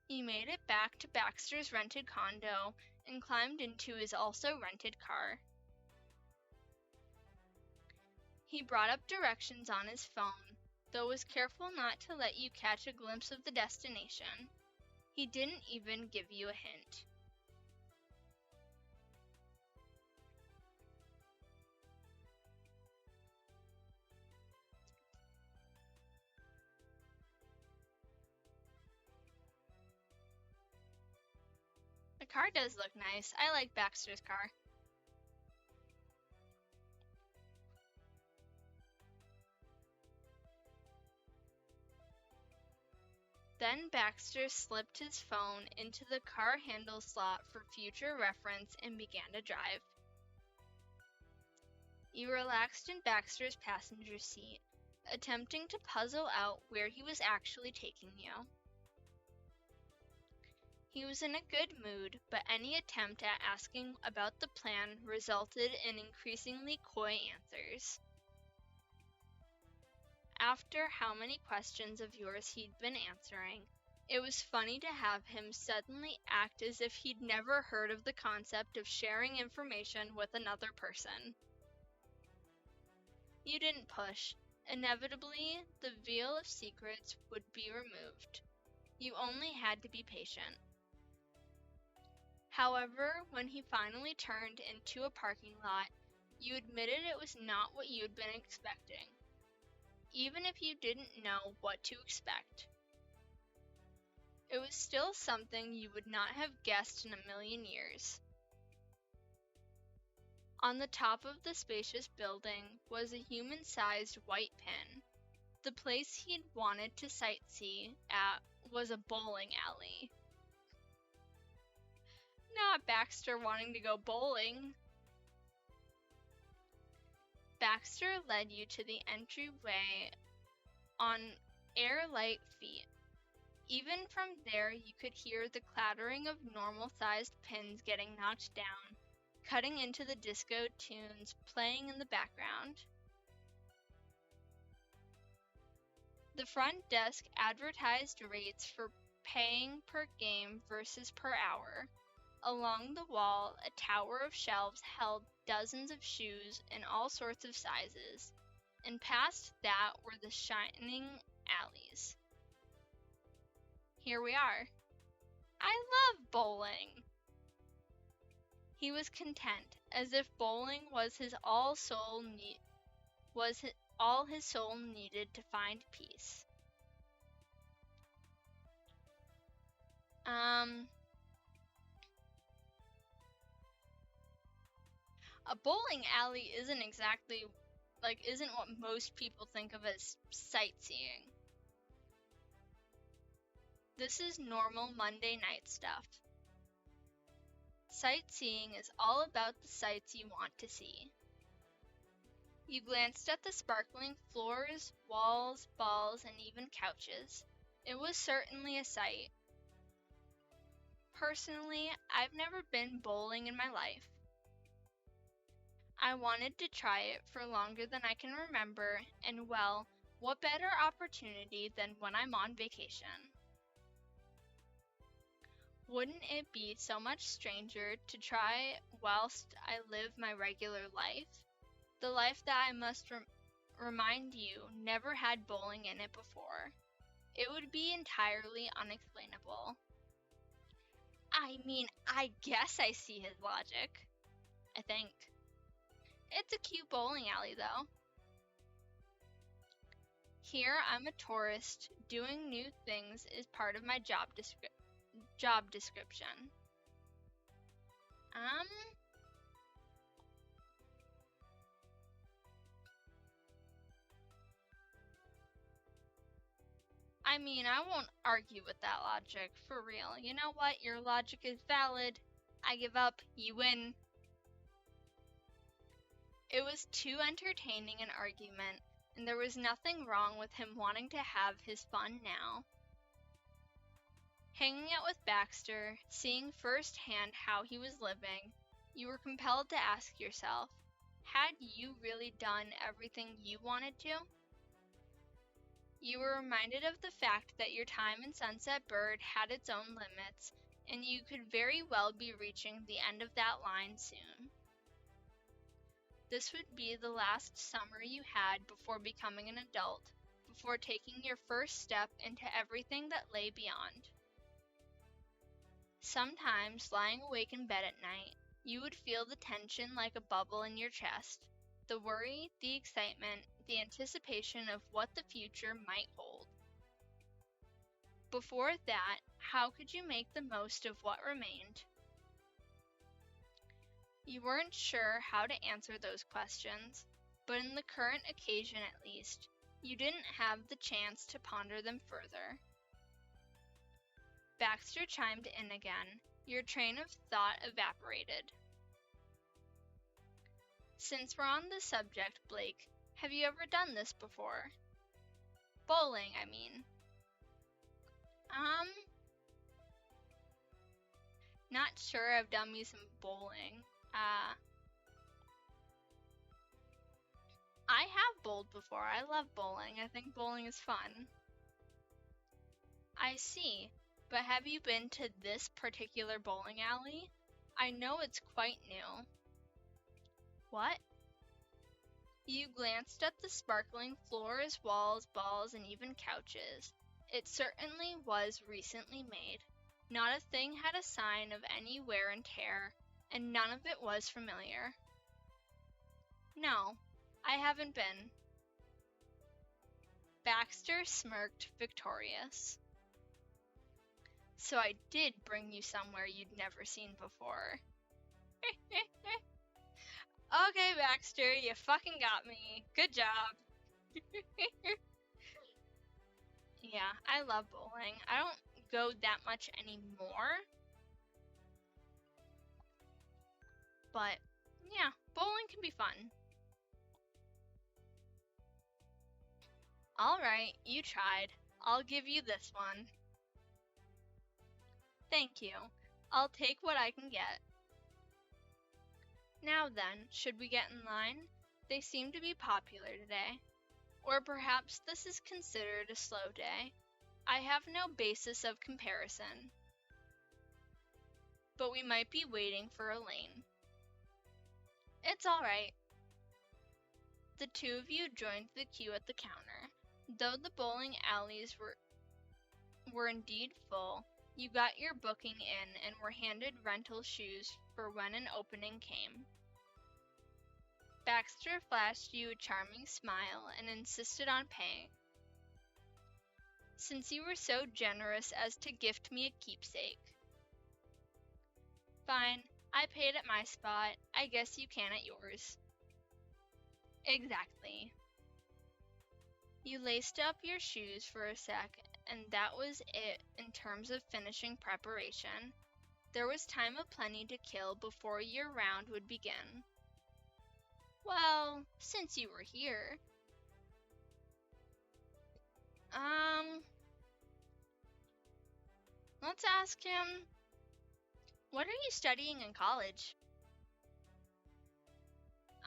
You made it back to Baxter's rented condo and climbed into his also rented car. He brought up directions on his phone, though was careful not to let you catch a glimpse of the destination. He didn't even give you a hint. The car does look nice. I like Baxter's car. Then Baxter slipped his phone into the car handle slot for future reference and began to drive. You relaxed in Baxter's passenger seat, attempting to puzzle out where he was actually taking you. He was in a good mood, but any attempt at asking about the plan resulted in increasingly coy answers. After how many questions of yours he'd been answering, it was funny to have him suddenly act as if he'd never heard of the concept of sharing information with another person. You didn't push. Inevitably, the veil of secrets would be removed. You only had to be patient. However, when he finally turned into a parking lot, you admitted it was not what you'd been expecting, even if you didn't know what to expect. It was still something you would not have guessed in a million years. On the top of the spacious building was a human-sized white pin. The place he'd wanted to sightsee at was a bowling alley. Not Baxter wanting to go bowling. Baxter led you to the entryway on air-light feet. Even from there, you could hear the clattering of normal-sized pins getting knocked down, cutting into the disco tunes playing in the background. The front desk advertised rates for paying per game versus per hour. Along the wall, a tower of shelves held dozens of shoes in all sorts of sizes, and past that were the shining alleys. Here we are. I love bowling! He was content, as if bowling was all his soul needed to find peace. A bowling alley isn't what most people think of as sightseeing. This is normal Monday night stuff. Sightseeing is all about the sights you want to see. You glanced at the sparkling floors, walls, balls, and even couches. It was certainly a sight. Personally, I've never been bowling in my life. I wanted to try it for longer than I can remember, and well, what better opportunity than when I'm on vacation? Wouldn't it be so much stranger to try whilst I live my regular life? The life that I must remind you never had bowling in it before. It would be entirely unexplainable. I mean, I guess I see his logic. I think. It's a cute bowling alley, though. Here, I'm a tourist. Doing new things is part of my job description. I mean, I won't argue with that logic, for real. You know what? Your logic is valid. I give up. You win. It was too entertaining an argument, and there was nothing wrong with him wanting to have his fun now. Hanging out with Baxter, seeing firsthand how he was living, you were compelled to ask yourself, had you really done everything you wanted to? You were reminded of the fact that your time in Sunset Bird had its own limits, and you could very well be reaching the end of that line soon. This would be the last summer you had before becoming an adult, before taking your first step into everything that lay beyond. Sometimes, lying awake in bed at night, you would feel the tension like a bubble in your chest, the worry, the excitement, the anticipation of what the future might hold. Before that, how could you make the most of what remained? You weren't sure how to answer those questions, but in the current occasion at least, you didn't have the chance to ponder them further. Baxter chimed in again. Your train of thought evaporated. Since we're on the subject, Blake, have you ever done this before? Bowling, I mean. Not sure I've done me some bowling. I have bowled before. I love bowling. I think bowling is fun. I see. But have you been to this particular bowling alley? I know it's quite new. What? You glanced at the sparkling floors, walls, balls, and even couches. It certainly was recently made. Not a thing had a sign of any wear and tear, and none of it was familiar. No, I haven't been. Baxter smirked, victorious. So I did bring you somewhere you'd never seen before. Okay, Baxter, you fucking got me. Good job. Yeah, I love bowling. I don't go that much anymore. But, yeah, bowling can be fun. Alright, you tried. I'll give you this one. Thank you. I'll take what I can get. Now then, should we get in line? They seem to be popular today. Or perhaps this is considered a slow day. I have no basis of comparison. But we might be waiting for Elaine. It's all right. The two of you joined the queue at the counter. Though the bowling alleys were indeed full, you got your booking in and were handed rental shoes for when an opening came. Baxter flashed you a charming smile and insisted on paying. Since you were so generous as to gift me a keepsake. Fine, I paid at my spot. I guess you can at yours. Exactly. You laced up your shoes for a sec, and that was it in terms of finishing preparation. There was time aplenty to kill before your round would begin. Well, since you were here. Let's ask him, what are you studying in college?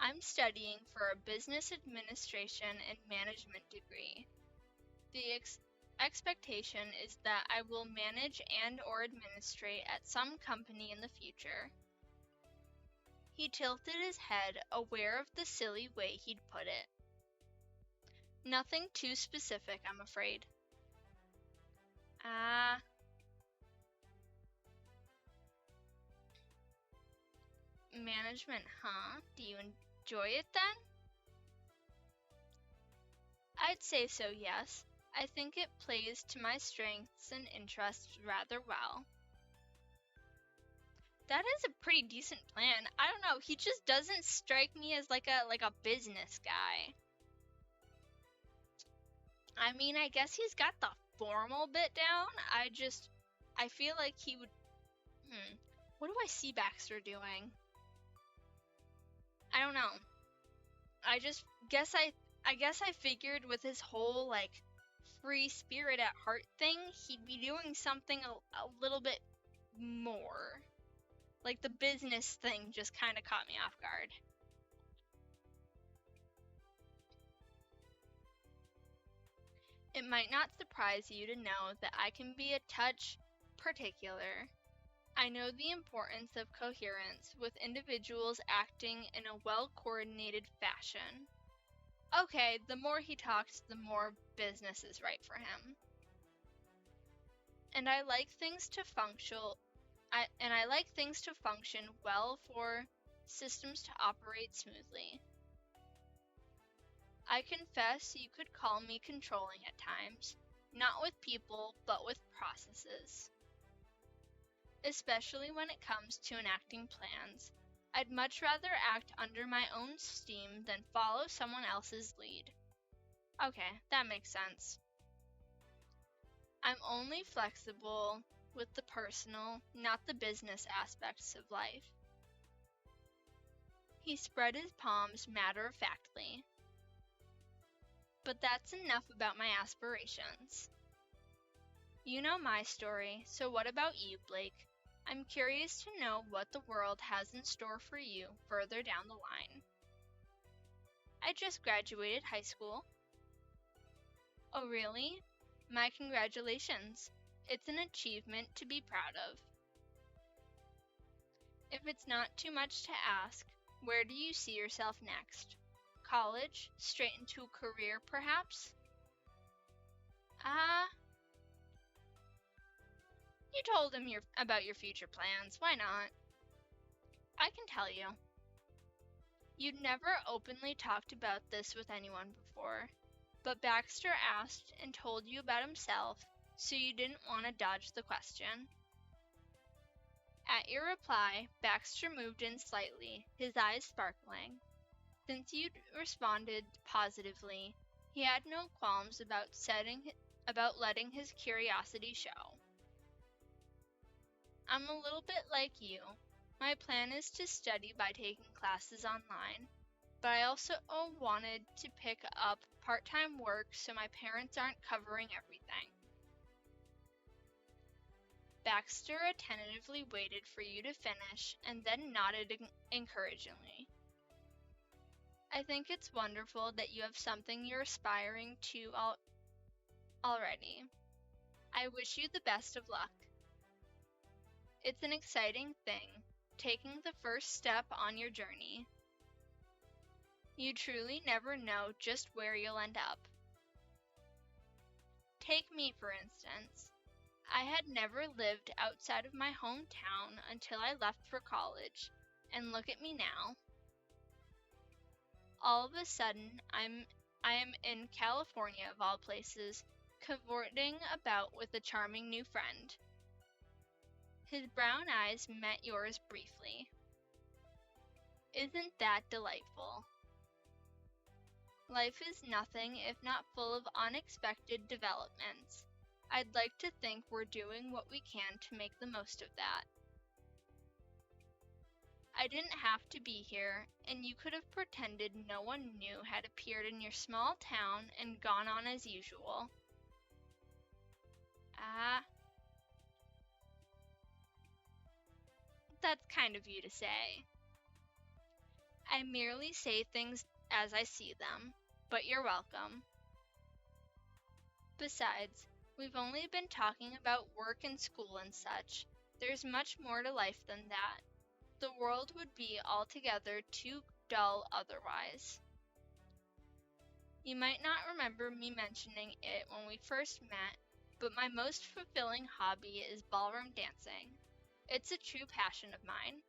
I'm studying for a business administration and management degree. The expectation is that I will manage and or administrate at some company in the future. He tilted his head, aware of the silly way he'd put it. Nothing too specific, I'm afraid. Management, huh? Do you enjoy it then? I'd say so, yes. I think it plays to my strengths and interests rather well. That is a pretty decent plan. I don't know, he just doesn't strike me as like a business guy. I mean, I guess he's got the formal bit down. I feel like he would. What do I see Baxter doing? I don't know. I guess I figured with his whole like free spirit at heart thing, he'd be doing something a little bit more. Like the business thing just kind of caught me off guard. It might not surprise you to know that I can be a touch particular. I know the importance of coherence with individuals acting in a well-coordinated fashion. Okay, the more he talks, the more business is right for him. And I like things to function well for systems to operate smoothly. I confess you could call me controlling at times, not with people, but with processes. Especially when it comes to enacting plans. I'd much rather act under my own steam than follow someone else's lead. Okay, that makes sense. I'm only flexible with the personal, not the business aspects of life. He spread his palms matter-of-factly. But that's enough about my aspirations. You know my story, so what about you, Blake? I'm curious to know what the world has in store for you further down the line. I just graduated high school. Oh, really? My congratulations. It's an achievement to be proud of. If it's not too much to ask, where do you see yourself next? College? Straight into a career, perhaps? You told him about your future plans. Why not? I can tell you. You'd never openly talked about this with anyone before, but Baxter asked and told you about himself, so you didn't want to dodge the question. At your reply, Baxter moved in slightly, his eyes sparkling. Since you'd responded positively, he had no qualms about letting his curiosity show. I'm a little bit like you. My plan is to study by taking classes online, but I also wanted to pick up part-time work so my parents aren't covering everything. Baxter attentively waited for you to finish and then nodded encouragingly. I think it's wonderful that you have something you're aspiring to already. I wish you the best of luck. It's an exciting thing, taking the first step on your journey. You truly never know just where you'll end up. Take me, for instance. I had never lived outside of my hometown until I left for college, and look at me now. All of a sudden, I am in California of all places, cavorting about with a charming new friend. His brown eyes met yours briefly. Isn't that delightful? Life is nothing if not full of unexpected developments. I'd like to think we're doing what we can to make the most of that. I didn't have to be here, and you could have pretended no one new had appeared in your small town and gone on as usual. That's kind of you to say. I merely say things as I see them, but you're welcome. Besides, we've only been talking about work and school and such. There's much more to life than that. The world would be altogether too dull otherwise. You might not remember me mentioning it when we first met, but my most fulfilling hobby is ballroom dancing. It's a true passion of mine.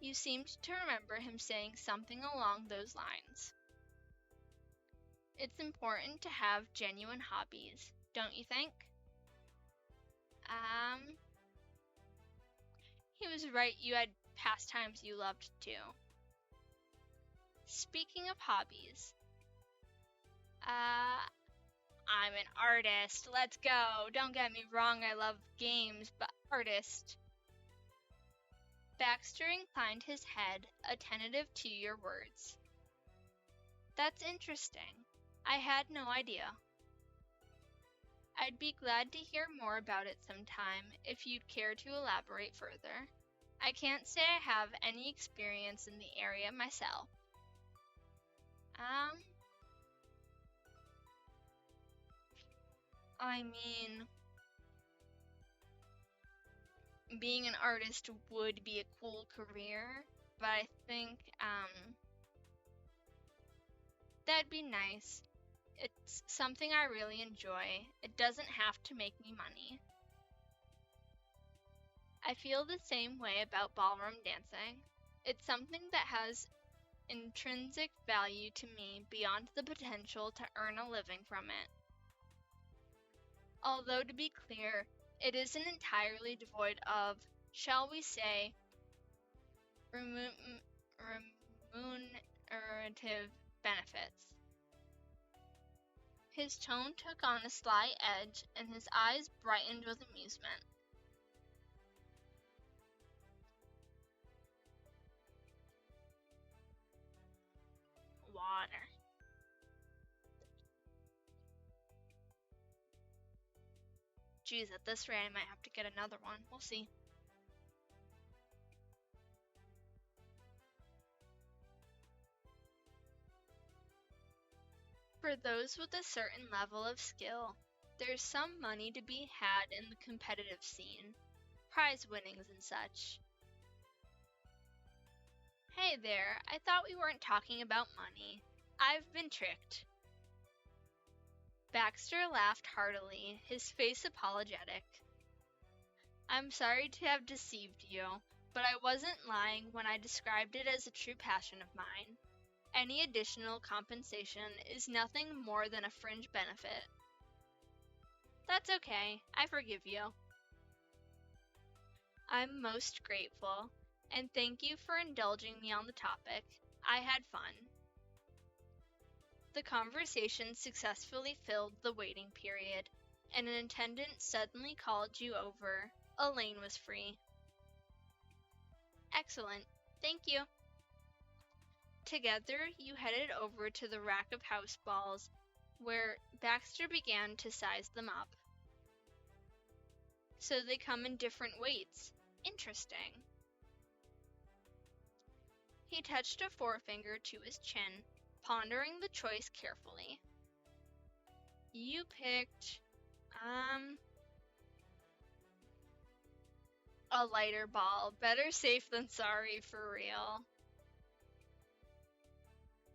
You seemed to remember him saying something along those lines. It's important to have genuine hobbies, don't you think? He was right, you had pastimes you loved too. Speaking of hobbies, I'm an artist. Let's go. Don't get me wrong, I love games, but artist. Baxter inclined his head, attentive to your words. That's interesting. I had no idea. I'd be glad to hear more about it sometime if you'd care to elaborate further. I can't say I have any experience in the area myself. I mean, being an artist would be a cool career, but I think, that'd be nice. It's something I really enjoy. It doesn't have to make me money. I feel the same way about ballroom dancing. It's something that has intrinsic value to me beyond the potential to earn a living from it. Although, to be clear, it isn't entirely devoid of, shall we say, remunerative benefits. His tone took on a sly edge, and his eyes brightened with amusement. Water. Geez, at this rate, I might have to get another one. We'll see. For those with a certain level of skill, there's some money to be had in the competitive scene, prize winnings and such. Hey there, I thought we weren't talking about money. I've been tricked. Baxter laughed heartily, his face apologetic. I'm sorry to have deceived you, but I wasn't lying when I described it as a true passion of mine. Any additional compensation is nothing more than a fringe benefit. That's okay, I forgive you. I'm most grateful, and thank you for indulging me on the topic. I had fun. The conversation successfully filled the waiting period, and an attendant suddenly called you over. A lane was free. Excellent, thank you. Together, you headed over to the rack of house balls, where Baxter began to size them up. So they come in different weights. Interesting. He touched a forefinger to his chin, pondering the choice carefully. You picked, a lighter ball. Better safe than sorry, for real.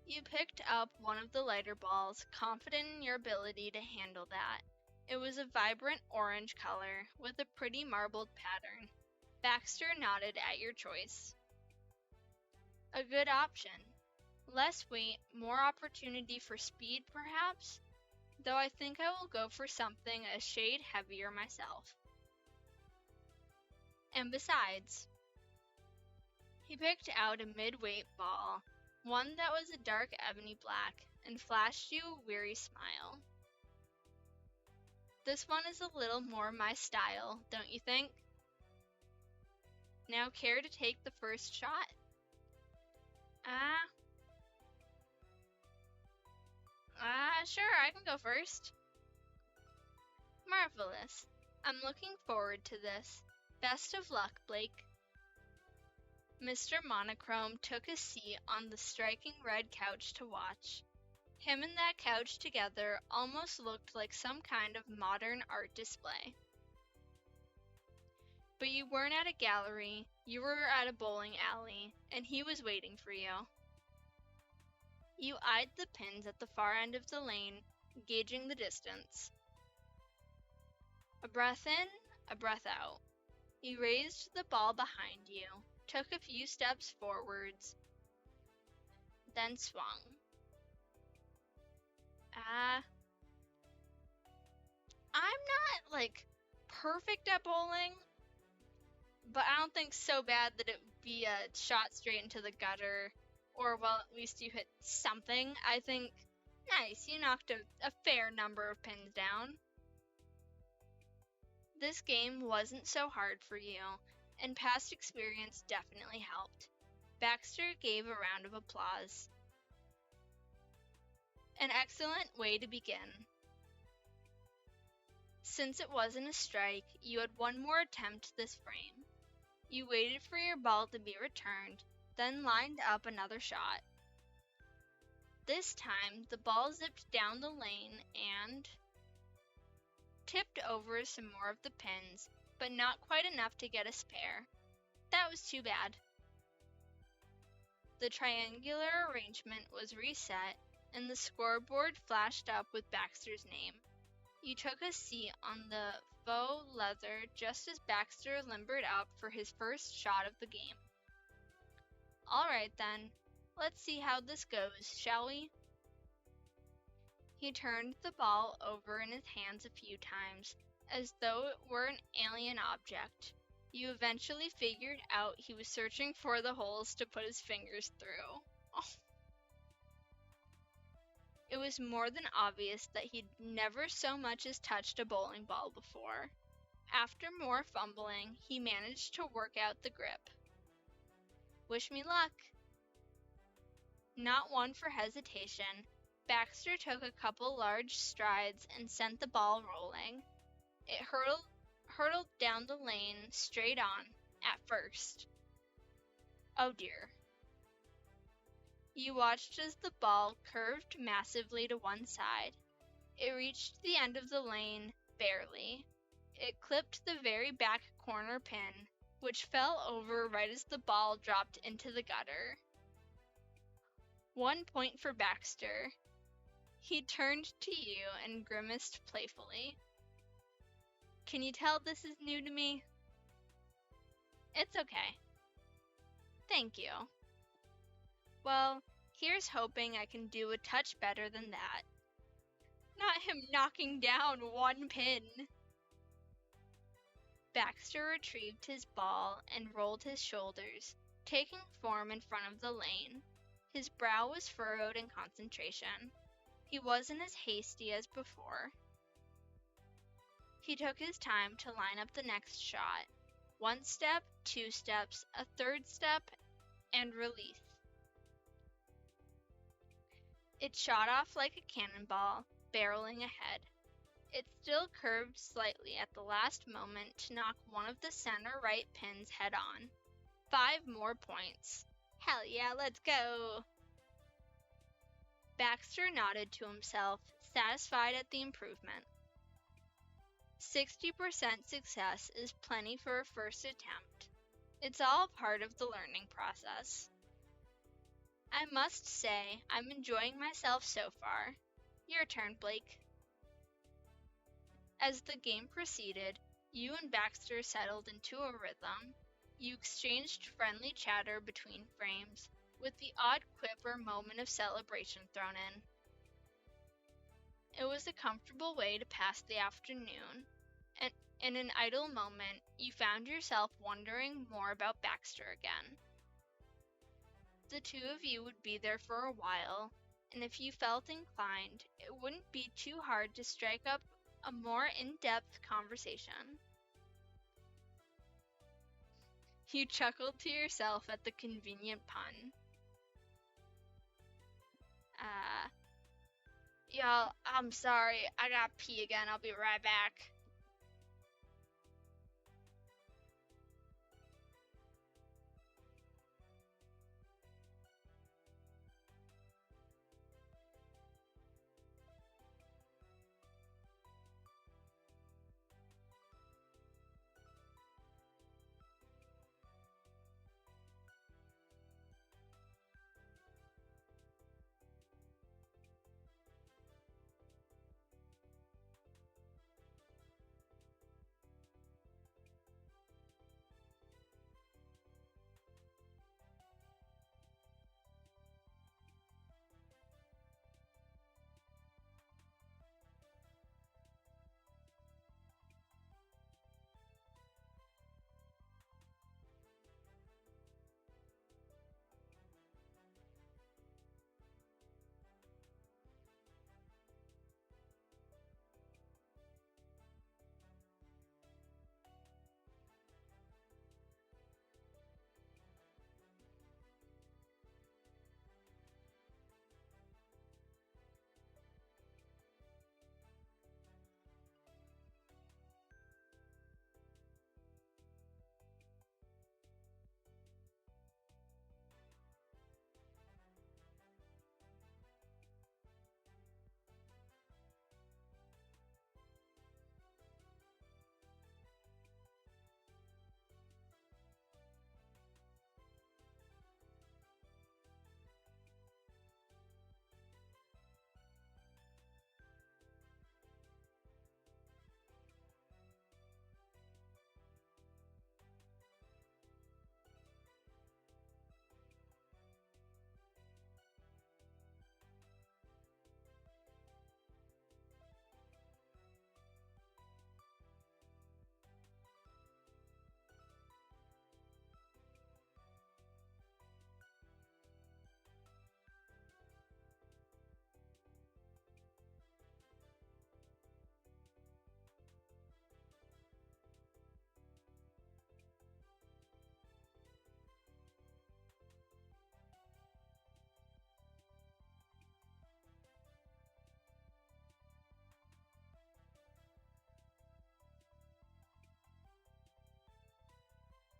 You picked up one of the lighter balls, confident in your ability to handle that. It was a vibrant orange color, with a pretty marbled pattern. Baxter nodded at your choice. A good option. Less weight, more opportunity for speed, perhaps? Though I think I will go for something a shade heavier myself. And besides, he picked out a mid-weight ball, one that was a dark ebony black, and flashed you a weary smile. This one is a little more my style, don't you think? Now care to take the first shot? Sure, I can go first. Marvelous. I'm looking forward to this. Best of luck, Blake. Mr. Monochrome took a seat on the striking red couch to watch. Him and that couch together almost looked like some kind of modern art display. But you weren't at a gallery, you were at a bowling alley, and he was waiting for you. You eyed the pins at the far end of the lane, gauging the distance. A breath in, a breath out. You raised the ball behind you, took a few steps forwards, then swung. I'm not, perfect at bowling, but I don't think so bad that it would be a shot straight into the gutter, or, well, at least you hit something. I think, nice, you knocked a fair number of pins down. This game wasn't so hard for you, and past experience definitely helped. Baxter gave a round of applause. An excellent way to begin. Since it wasn't a strike, you had one more attempt this frame. You waited for your ball to be returned, then lined up another shot. This time, the ball zipped down the lane and tipped over some more of the pins, but not quite enough to get a spare. That was too bad. The triangular arrangement was reset, and the scoreboard flashed up with Baxter's name. You took a seat on the faux leather just as Baxter limbered up for his first shot of the game. All right then, let's see how this goes, shall we? He turned the ball over in his hands a few times, as though it were an alien object. You eventually figured out he was searching for the holes to put his fingers through. Oh. It was more than obvious that he'd never so much as touched a bowling ball before. After more fumbling, he managed to work out the grip. Wish me luck. Not one for hesitation, Baxter took a couple large strides and sent the ball rolling. It hurtled down the lane straight on, at first. Oh dear. You watched as the ball curved massively to one side. It reached the end of the lane, barely. It clipped the very back corner pin, which fell over right as the ball dropped into the gutter. 1 point for Baxter. He turned to you and grimaced playfully. Can you tell this is new to me? It's okay. Thank you. Well, here's hoping I can do a touch better than that. Not him knocking down one pin. Baxter retrieved his ball and rolled his shoulders, taking form in front of the lane. His brow was furrowed in concentration. He wasn't as hasty as before. He took his time to line up the next shot. 1 step, 2 steps, a 3rd step, and release. It shot off like a cannonball, barreling ahead. It still curved slightly at the last moment to knock one of the center right pins head on. 5 more points. Hell yeah, let's go! Baxter nodded to himself, satisfied at the improvement. 60% success is plenty for a first attempt. It's all part of the learning process. I must say, I'm enjoying myself so far. Your turn, Blake. As the game proceeded, you and Baxter settled into a rhythm. You exchanged friendly chatter between frames, with the odd quip or moment of celebration thrown in. It was a comfortable way to pass the afternoon, and in an idle moment, you found yourself wondering more about Baxter again. The two of you would be there for a while, and if you felt inclined, it wouldn't be too hard to strike up a more in-depth conversation. You chuckled to yourself at the convenient pun. Y'all, I'm sorry, I gotta pee again, I'll be right back.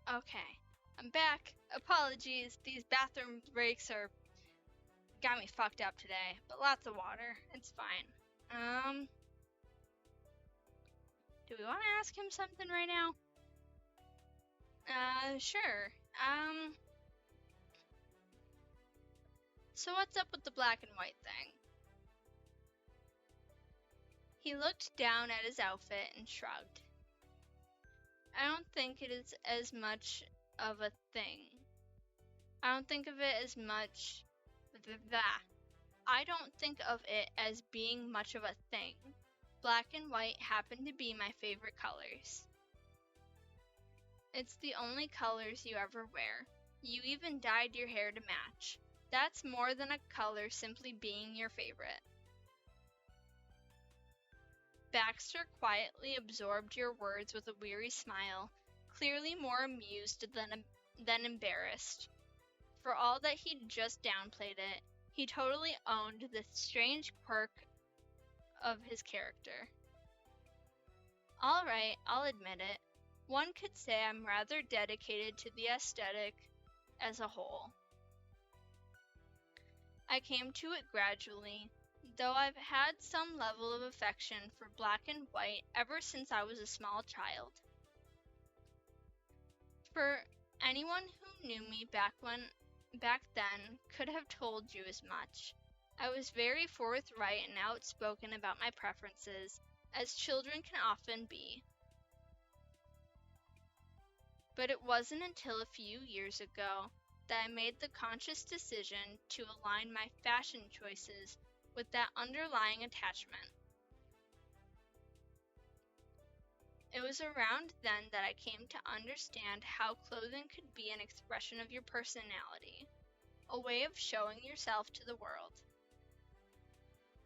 Okay, I'm back. Apologies, these bathroom breaks got me fucked up today, but lots of water. It's fine. Do we want to ask him something right now? Sure. So what's up with the black and white thing? He looked down at his outfit and shrugged. I don't think it is as much of a thing. I don't think of it as much that. I don't think of it as being much of a thing. Black and white happen to be my favorite colors. It's the only colors you ever wear. You even dyed your hair to match. That's more than a color simply being your favorite. Baxter quietly absorbed your words with a weary smile, clearly more amused than embarrassed. For all that he'd just downplayed it, he totally owned this strange quirk of his character. Alright, I'll admit it. One could say I'm rather dedicated to the aesthetic as a whole. I came to it gradually, though I've had some level of affection for black and white ever since I was a small child. For anyone who knew me back then could have told you as much. I was very forthright and outspoken about my preferences, as children can often be. But it wasn't until a few years ago that I made the conscious decision to align my fashion choices with that underlying attachment. It was around then that I came to understand how clothing could be an expression of your personality, a way of showing yourself to the world.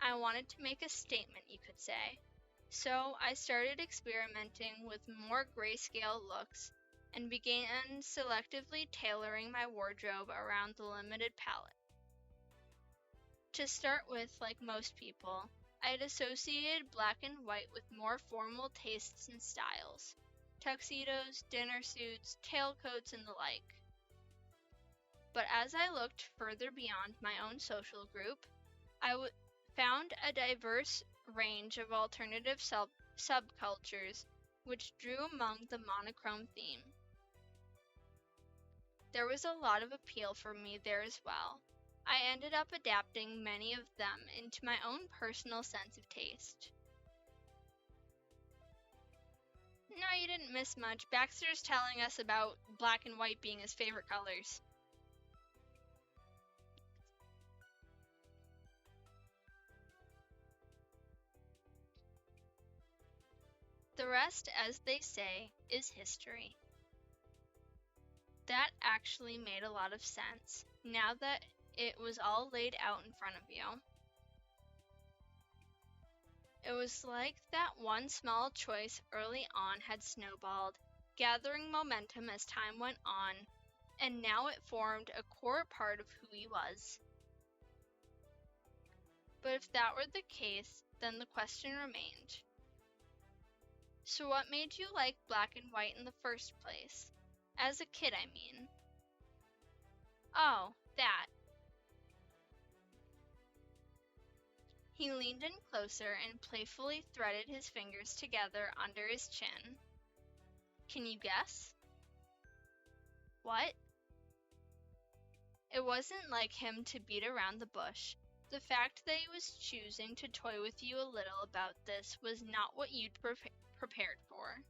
I wanted to make a statement, you could say, so I started experimenting with more grayscale looks and began selectively tailoring my wardrobe around the limited palette. To start with, like most people, I had associated black and white with more formal tastes and styles, tuxedos, dinner suits, tailcoats, and the like. But as I looked further beyond my own social group, I found a diverse range of alternative subcultures which drew among the monochrome theme. There was a lot of appeal for me there as well. I ended up adapting many of them into my own personal sense of taste. No, you didn't miss much. Baxter's telling us about black and white being his favorite colors. The rest, as they say, is history. That actually made a lot of sense, now that it was all laid out in front of you. It was like that one small choice early on had snowballed, gathering momentum as time went on, and now it formed a core part of who he was. But if that were the case, then the question remained. So what made you like black and white in the first place? As a kid, I mean. Oh, that. He leaned in closer and playfully threaded his fingers together under his chin. Can you guess? What? It wasn't like him to beat around the bush. The fact that he was choosing to toy with you a little about this was not what you'd prepared for.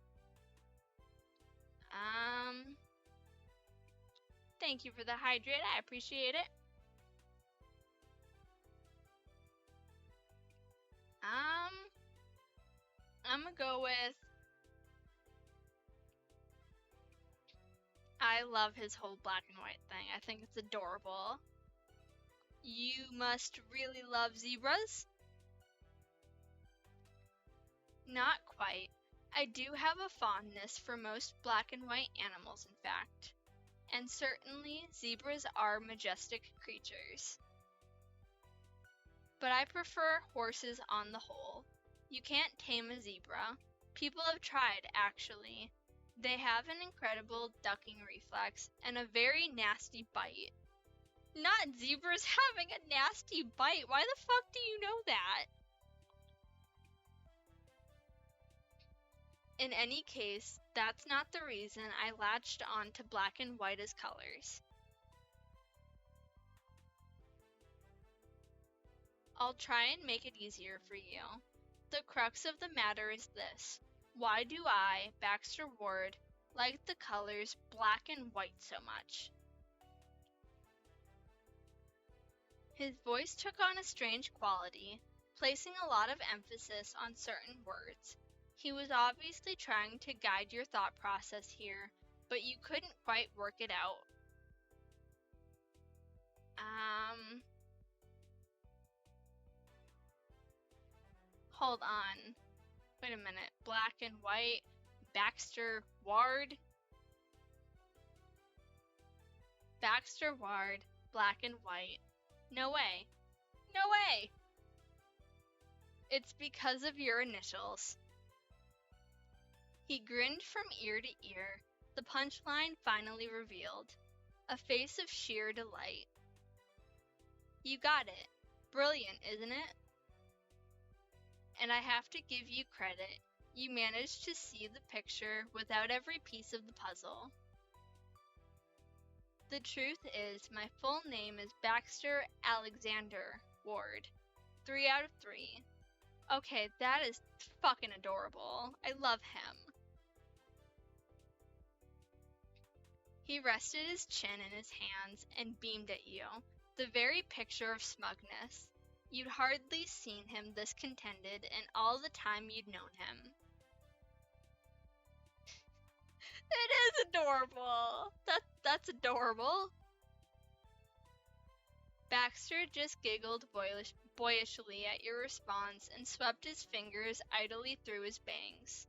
Thank you for the hydrate, I appreciate it. I'm gonna go with, I love his whole black and white thing. I think it's adorable. You must really love zebras? Not quite. I do have a fondness for most black and white animals, in fact. And certainly, zebras are majestic creatures. But I prefer horses on the whole. You can't tame a zebra. People have tried, actually. They have an incredible ducking reflex and a very nasty bite. Not zebras having a nasty bite. Why the fuck do you know that? In any case, that's not the reason I latched on to black and white as colors. I'll try and make it easier for you. The crux of the matter is this. Why do I, Baxter Ward, like the colors black and white so much? His voice took on a strange quality, placing a lot of emphasis on certain words. He was obviously trying to guide your thought process here, but you couldn't quite work it out. Hold on. Wait a minute. Black and white. Baxter Ward. Baxter Ward. Black and white. No way. No way! It's because of your initials. He grinned from ear to ear, the punchline finally revealed. A face of sheer delight. You got it. Brilliant, isn't it? And I have to give you credit. You managed to see the picture without every piece of the puzzle. The truth is, my full name is Baxter Alexander Ward. 3 out of 3. Okay, that is fucking adorable. I love him. He rested his chin in his hands and beamed at you, the very picture of smugness. You'd hardly seen him this contented in all the time you'd known him. It is adorable. That's adorable. Baxter just giggled boyishly at your response and swept his fingers idly through his bangs.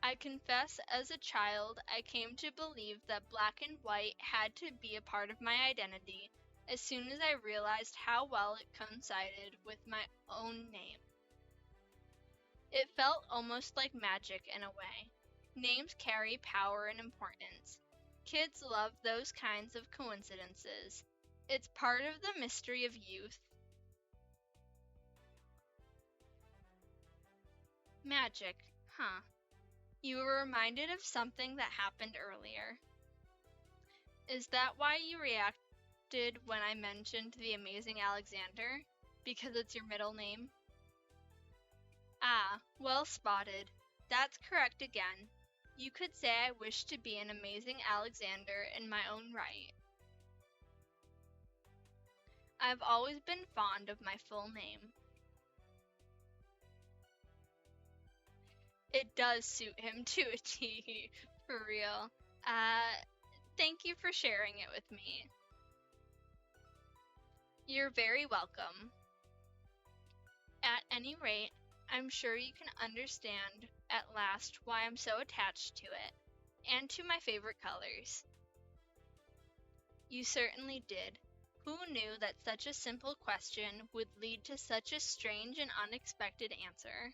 I confess, as a child, I came to believe that black and white had to be a part of my identity as soon as I realized how well it coincided with my own name. It felt almost like magic in a way. Names carry power and importance. Kids love those kinds of coincidences. It's part of the mystery of youth. Magic, huh? You were reminded of something that happened earlier. Is that why you reacted when I mentioned the amazing Alexander? Because it's your middle name? Ah, well spotted. That's correct again. You could say I wish to be an amazing Alexander in my own right. I've always been fond of my full name. It does suit him to a T, for real. Thank you for sharing it with me. You're very welcome. At any rate, I'm sure you can understand at last why I'm so attached to it, and to my favorite colors. You certainly did. Who knew that such a simple question would lead to such a strange and unexpected answer?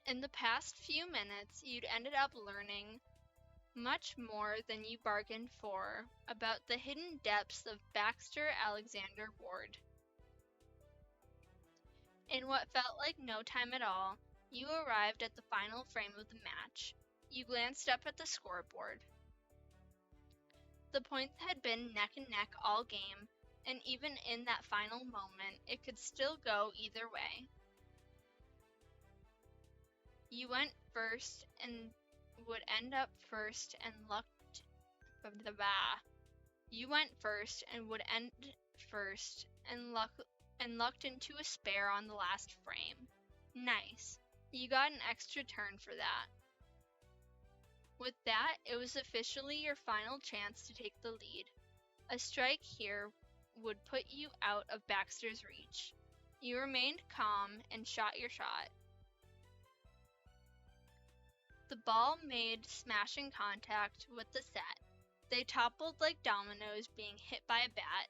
In the past few minutes, you'd ended up learning much more than you bargained for about the hidden depths of Baxter Alexander Ward. In what felt like no time at all, you arrived at the final frame of the match. You glanced up at the scoreboard. The points had been neck and neck all game, and even in that final moment, it could still go either way. You went first and would end up first and lucked. You went first and would end first and lucked into a spare on the last frame. Nice. You got an extra turn for that. With that, it was officially your final chance to take the lead. A strike here would put you out of Baxter's reach. You remained calm and shot your shot. The ball made smashing contact with the set. They toppled like dominoes being hit by a bat.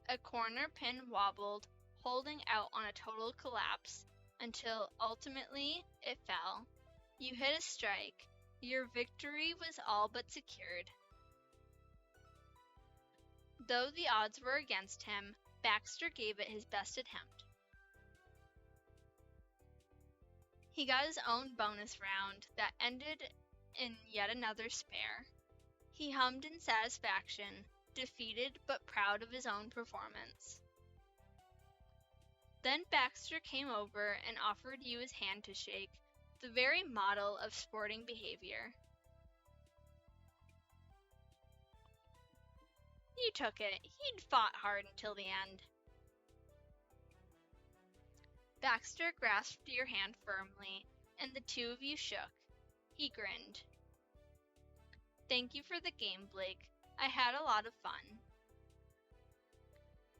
A corner pin wobbled, holding out on a total collapse, until ultimately it fell. You hit a strike. Your victory was all but secured. Though the odds were against him, Baxter gave it his best attempt. He got his own bonus round that ended in yet another spare. He hummed in satisfaction, defeated but proud of his own performance. Then Baxter came over and offered you his hand to shake, the very model of sporting behavior. You took it. He'd fought hard until the end. Baxter grasped your hand firmly, and the two of you shook. He grinned. Thank you for the game, Blake. I had a lot of fun.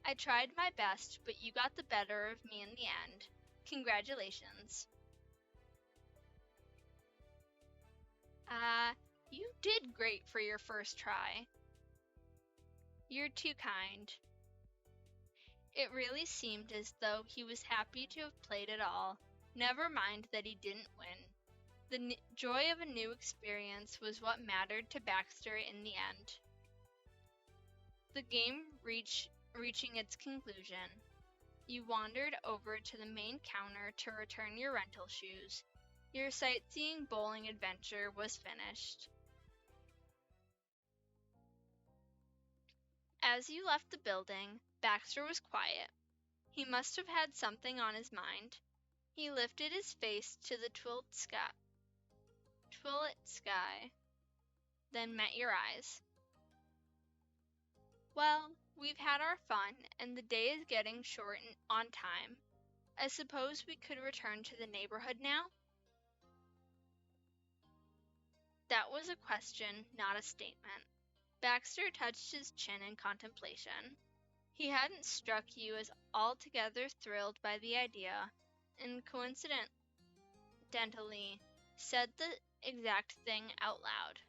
I tried my best, but you got the better of me in the end. Congratulations. You did great for your first try. You're too kind. It really seemed as though he was happy to have played it all, never mind that he didn't win. The joy of a new experience was what mattered to Baxter in the end. The game reaching its conclusion, you wandered over to the main counter to return your rental shoes. Your sightseeing bowling adventure was finished. As you left the building, Baxter was quiet. He must have had something on his mind. He lifted his face to the twilit sky, then met your eyes. Well, we've had our fun, and the day is getting short on time. I suppose we could return to the neighborhood now? That was a question, not a statement. Baxter touched his chin in contemplation. He hadn't struck you as altogether thrilled by the idea, and coincidentally said the exact thing out loud.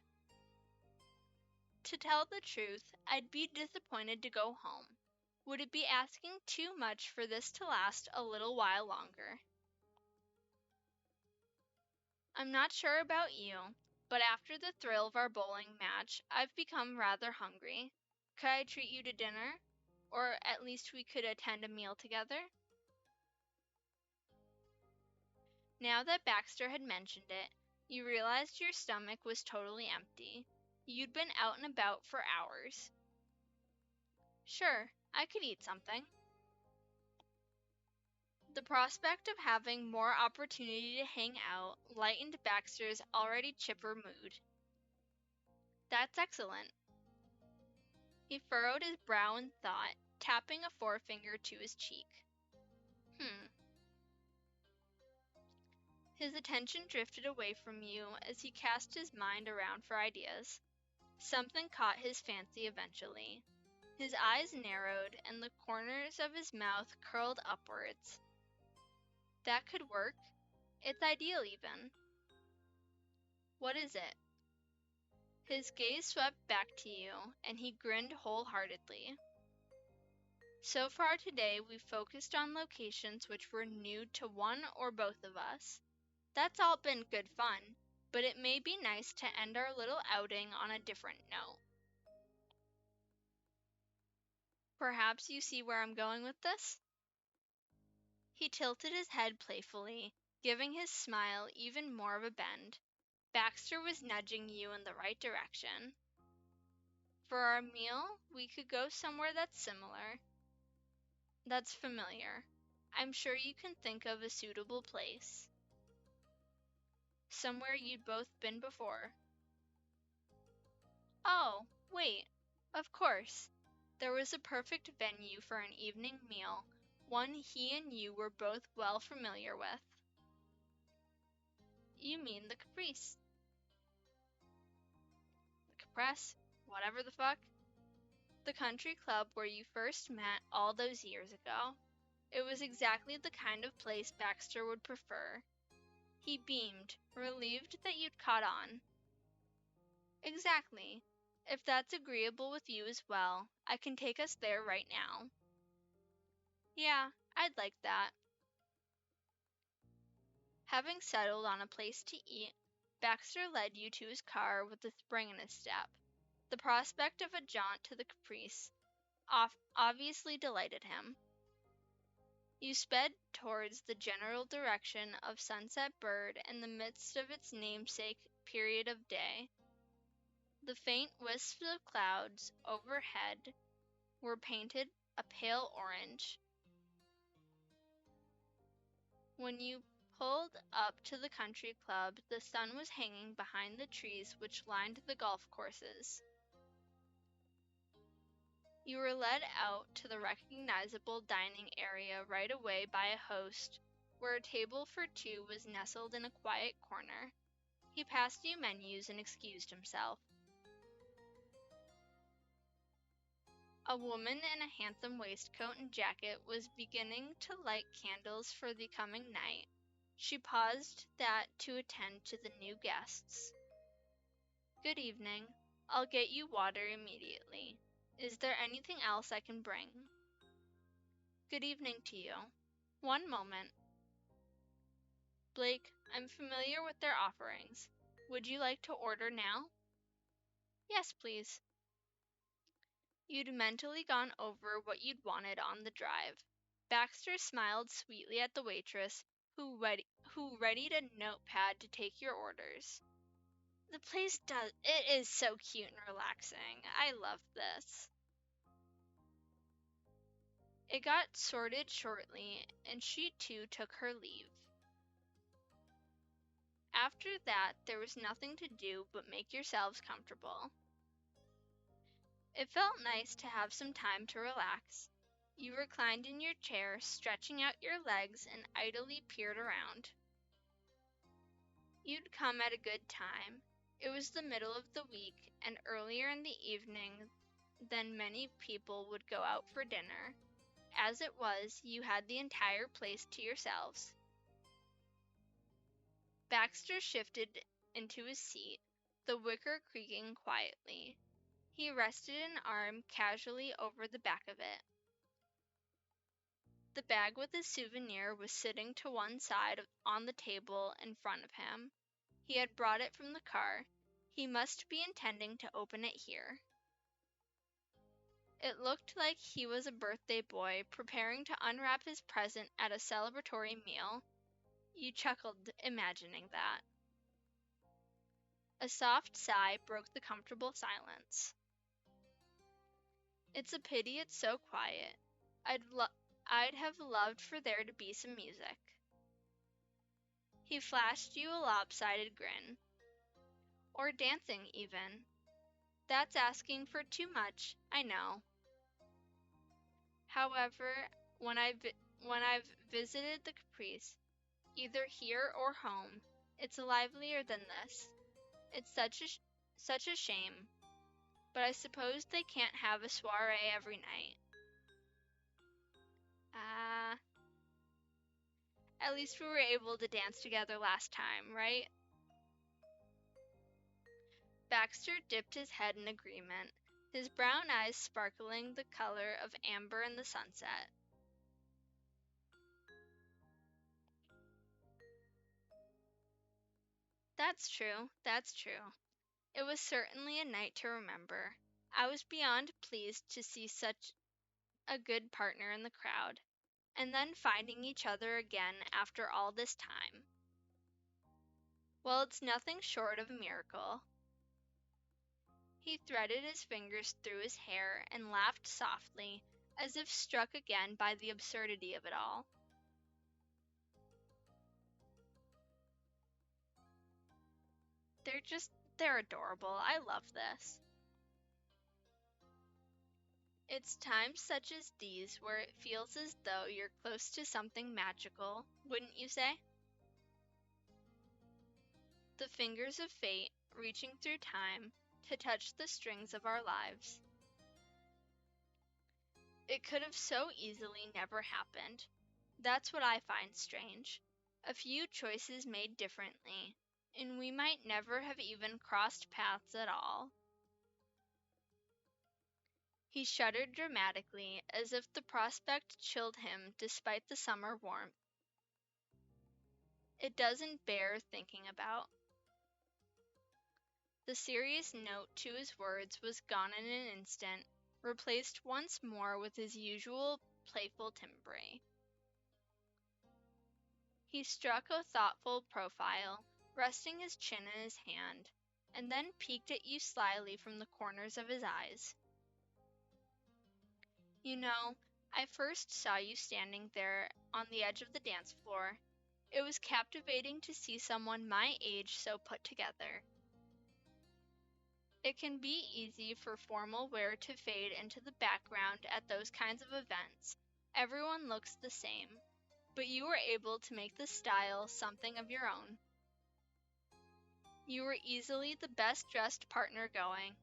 To tell the truth, I'd be disappointed to go home. Would it be asking too much for this to last a little while longer? I'm not sure about you, but after the thrill of our bowling match, I've become rather hungry. Could I treat you to dinner? Or at least we could attend a meal together? Now that Baxter had mentioned it, you realized your stomach was totally empty. You'd been out and about for hours. Sure, I could eat something. The prospect of having more opportunity to hang out lightened Baxter's already chipper mood. That's excellent. He furrowed his brow in thought, tapping a forefinger to his cheek. His attention drifted away from you as he cast his mind around for ideas. Something caught his fancy eventually. His eyes narrowed and the corners of his mouth curled upwards. That could work. It's ideal, even. What is it? His gaze swept back to you, and he grinned wholeheartedly. So far today, we've focused on locations which were new to one or both of us. That's all been good fun, but it may be nice to end our little outing on a different note. Perhaps you see where I'm going with this? He tilted his head playfully, giving his smile even more of a bend. Baxter was nudging you in the right direction. For our meal, we could go somewhere that's familiar. I'm sure you can think of a suitable place. Somewhere you'd both been before. Oh, wait. Of course. There was a perfect venue for an evening meal, one he and you were both well familiar with. You mean the Caprice. The Capresse, whatever the fuck. The country club where you first met all those years ago. It was exactly the kind of place Baxter would prefer. He beamed, relieved that you'd caught on. Exactly. If that's agreeable with you as well, I can take us there right now. Yeah, I'd like that. Having settled on a place to eat, Baxter led you to his car with a spring in his step. The prospect of a jaunt to the Caprice obviously delighted him. You sped towards the general direction of Sunset Bird in the midst of its namesake period of day. The faint wisps of clouds overhead were painted a pale orange. When you pulled up to the country club, the sun was hanging behind the trees which lined the golf courses. You were led out to the recognizable dining area right away by a host, where a table for two was nestled in a quiet corner. He passed you menus and excused himself. A woman in a handsome waistcoat and jacket was beginning to light candles for the coming night. She paused that to attend to the new guests. Good evening. I'll get you water immediately. Is there anything else I can bring? Good evening to you. One moment. Blake, I'm familiar with their offerings. Would you like to order now? Yes, please. You'd mentally gone over what you'd wanted on the drive. Baxter smiled sweetly at the waitress, who readied a notepad to take your orders. The place it is so cute and relaxing. I love this. It got sorted shortly, and she too took her leave. After that, there was nothing to do but make yourselves comfortable. It felt nice to have some time to relax. You reclined in your chair, stretching out your legs, and idly peered around. You'd come at a good time. It was the middle of the week, and earlier in the evening than many people would go out for dinner. As it was, you had the entire place to yourselves. Baxter shifted into his seat, the wicker creaking quietly. He rested an arm casually over the back of it. The bag with his souvenir was sitting to one side on the table in front of him. He had brought it from the car. He must be intending to open it here. It looked like he was a birthday boy preparing to unwrap his present at a celebratory meal. You chuckled, imagining that. A soft sigh broke the comfortable silence. It's a pity it's so quiet. I'd have loved for there to be some music. He flashed you a lopsided grin. Or dancing, even. That's asking for too much, I know. However, when I've visited the Caprice, either here or home, it's livelier than this. It's such a shame. But I suppose they can't have a soiree every night. At least we were able to dance together last time, right? Baxter dipped his head in agreement, his brown eyes sparkling the color of amber in the sunset. That's true, that's true. It was certainly a night to remember. I was beyond pleased to see such a good partner in the crowd, and then finding each other again after all this time. Well, it's nothing short of a miracle. He threaded his fingers through his hair and laughed softly, as if struck again by the absurdity of it all. They're adorable. I love this. It's times such as these where it feels as though you're close to something magical, wouldn't you say? The fingers of fate reaching through time to touch the strings of our lives. It could have so easily never happened. That's what I find strange. A few choices made differently, and we might never have even crossed paths at all. He shuddered dramatically, as if the prospect chilled him despite the summer warmth. It doesn't bear thinking about. The serious note to his words was gone in an instant, replaced once more with his usual playful timbre. He struck a thoughtful profile, resting his chin in his hand, and then peeked at you slyly from the corners of his eyes. You know, I first saw you standing there on the edge of the dance floor. It was captivating to see someone my age so put together. It can be easy for formal wear to fade into the background at those kinds of events. Everyone looks the same, but you were able to make the style something of your own. You were easily the best dressed partner going.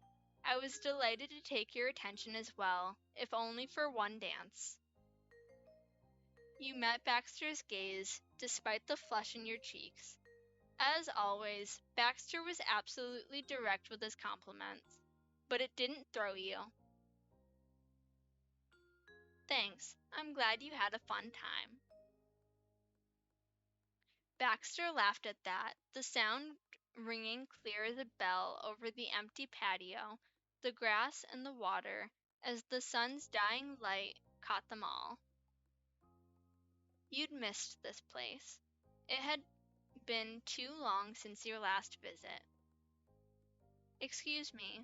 I was delighted to take your attention as well, if only for one dance. You met Baxter's gaze, despite the flush in your cheeks. As always, Baxter was absolutely direct with his compliments, but it didn't throw you. Thanks. I'm glad you had a fun time. Baxter laughed at that, the sound ringing clear as a bell over the empty patio, the grass and the water, as the sun's dying light caught them all. You'd missed this place. It had been too long since your last visit. Excuse me.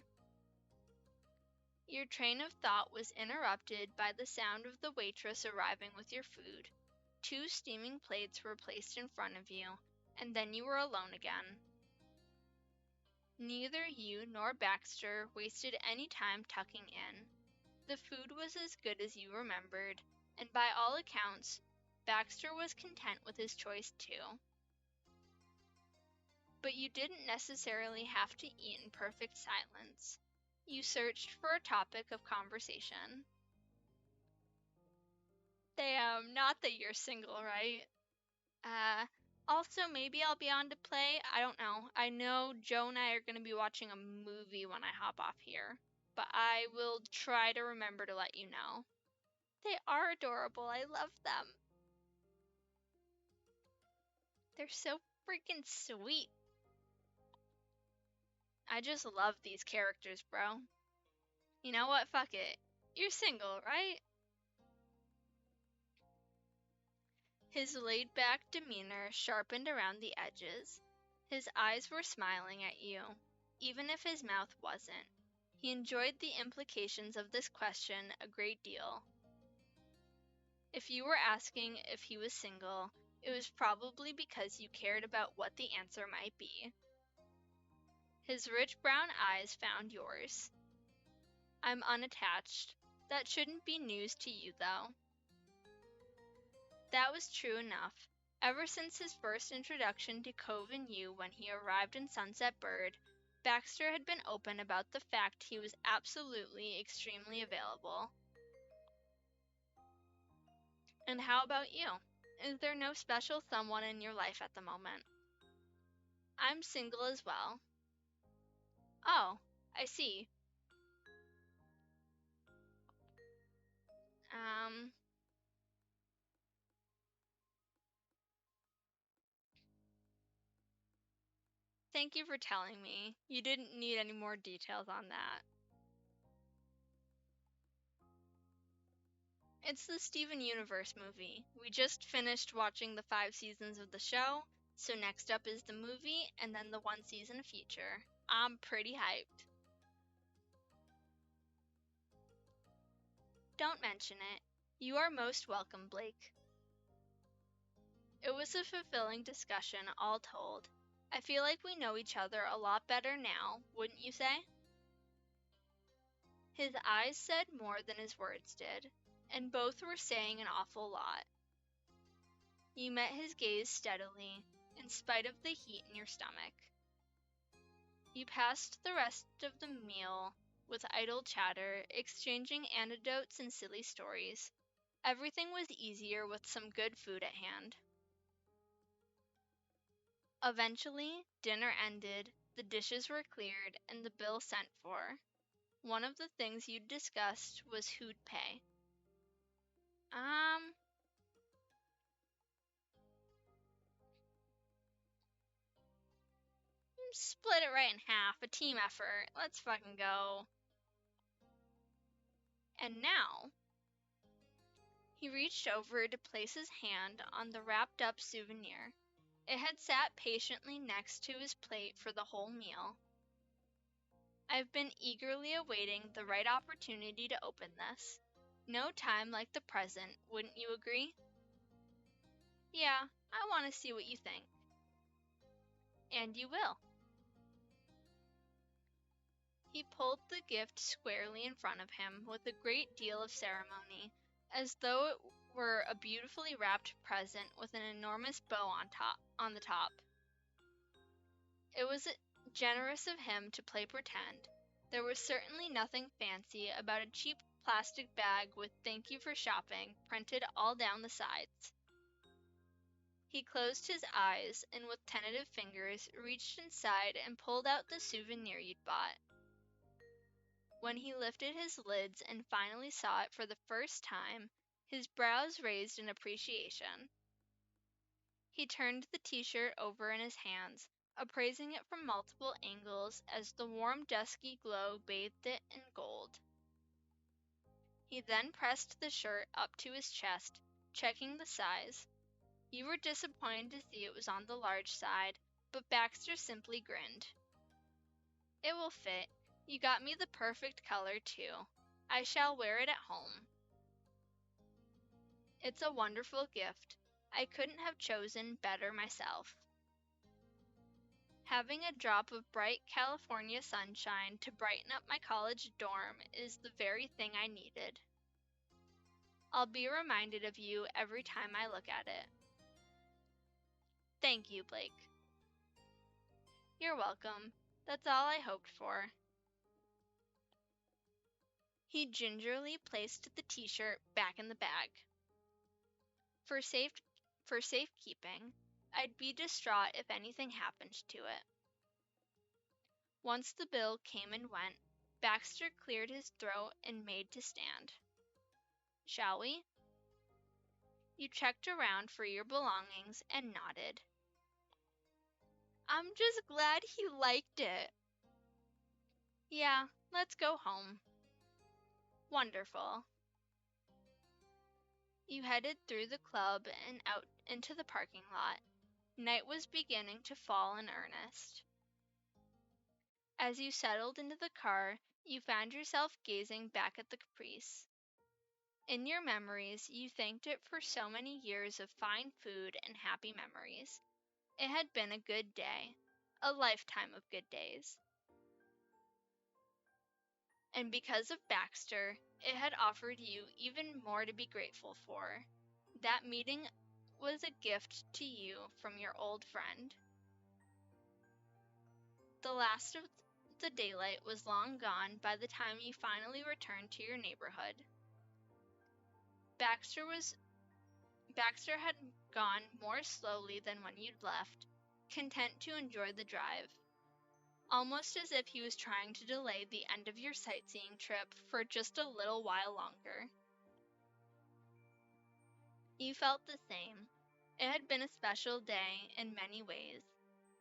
Your train of thought was interrupted by the sound of the waitress arriving with your food. 2 steaming plates were placed in front of you, and then you were alone again. Neither you nor Baxter wasted any time tucking in. The food was as good as you remembered, and by all accounts, Baxter was content with his choice too. But you didn't necessarily have to eat in perfect silence. You searched for a topic of conversation. Damn, not that you're single, right? Also, maybe I'll be on to play. I don't know. I know Joe and I are going to be watching a movie when I hop off here, but I will try to remember to let you know. They are adorable. I love them. They're so freaking sweet. I just love these characters, bro. You know what? Fuck it. You're single, right? His laid-back demeanor sharpened around the edges. His eyes were smiling at you, even if his mouth wasn't. He enjoyed the implications of this question a great deal. If you were asking if he was single, it was probably because you cared about what the answer might be. His rich brown eyes found yours. I'm unattached. That shouldn't be news to you, though. That was true enough. Ever since his first introduction to Cove and you when he arrived in Sunset Bird, Baxter had been open about the fact he was absolutely extremely available. And how about you? Is there no special someone in your life at the moment? I'm single as well. Oh, I see. Um, Thank you for telling me. You didn't need any more details on that. It's the Steven Universe movie. We just finished watching the 5 seasons of the show, so next up is the movie and then the 1 season feature. I'm pretty hyped. Don't mention it. You are most welcome, Blake. It was a fulfilling discussion, all told. I feel like we know each other a lot better now, wouldn't you say? His eyes said more than his words did, and both were saying an awful lot. You met his gaze steadily, in spite of the heat in your stomach. You passed the rest of the meal with idle chatter, exchanging anecdotes and silly stories. Everything was easier with some good food at hand. Eventually, dinner ended, the dishes were cleared, and the bill sent for. One of the things you discussed was who'd pay. Um, Split it right in half, a team effort. Let's fucking go. And now, he reached over to place his hand on the wrapped up souvenir. It had sat patiently next to his plate for the whole meal. I've been eagerly awaiting the right opportunity to open this. No time like the present, wouldn't you agree? Yeah, I want to see what you think. And you will. He pulled the gift squarely in front of him with a great deal of ceremony, as though it were a beautifully wrapped present with an enormous bow on the top. It was generous of him to play pretend. There was certainly nothing fancy about a cheap plastic bag with "Thank you for shopping" printed all down the sides. He closed his eyes and with tentative fingers reached inside and pulled out the souvenir you'd bought. When he lifted his lids and finally saw it for the first time, his brows raised in appreciation. He turned the t-shirt over in his hands, appraising it from multiple angles as the warm dusky glow bathed it in gold. He then pressed the shirt up to his chest, checking the size. You were disappointed to see it was on the large side, but Baxter simply grinned. "It will fit. You got me the perfect color, too. I shall wear it at home." "It's a wonderful gift. I couldn't have chosen better myself. Having a drop of bright California sunshine to brighten up my college dorm is the very thing I needed. I'll be reminded of you every time I look at it." "Thank you, Blake." "You're welcome. That's all I hoped for." He gingerly placed the t-shirt back in the bag. For safekeeping, I'd be distraught if anything happened to it." Once the bill came and went, Baxter cleared his throat and made to stand. "Shall we?" You checked around for your belongings and nodded. "I'm just glad he liked it." "Yeah, let's go home." "Wonderful." You headed through the club and out into the parking lot. Night was beginning to fall in earnest. As you settled into the car, you found yourself gazing back at the Caprice. In your memories, you thanked it for so many years of fine food and happy memories. It had been a good day, a lifetime of good days. And because of Baxter, it had offered you even more to be grateful for. That meeting was a gift to you from your old friend. The last of the daylight was long gone by the time you finally returned to your neighborhood. Baxter had gone more slowly than when you'd left, content to enjoy the drive, almost as if he was trying to delay the end of your sightseeing trip for just a little while longer. You felt the same. It had been a special day in many ways.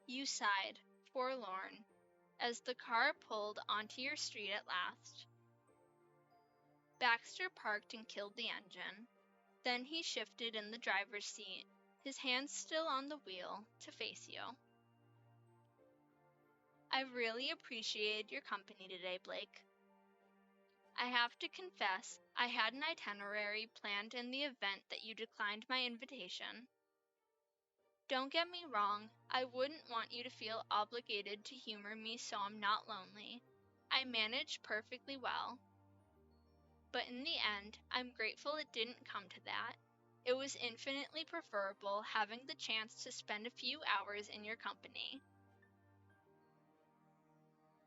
You sighed, forlorn, as the car pulled onto your street at last. Baxter parked and killed the engine. Then he shifted in the driver's seat, his hands still on the wheel, to face you. "I've really appreciated your company today, Blake. I have to confess, I had an itinerary planned in the event that you declined my invitation. Don't get me wrong, I wouldn't want you to feel obligated to humor me so I'm not lonely. I managed perfectly well. But in the end, I'm grateful it didn't come to that. It was infinitely preferable having the chance to spend a few hours in your company.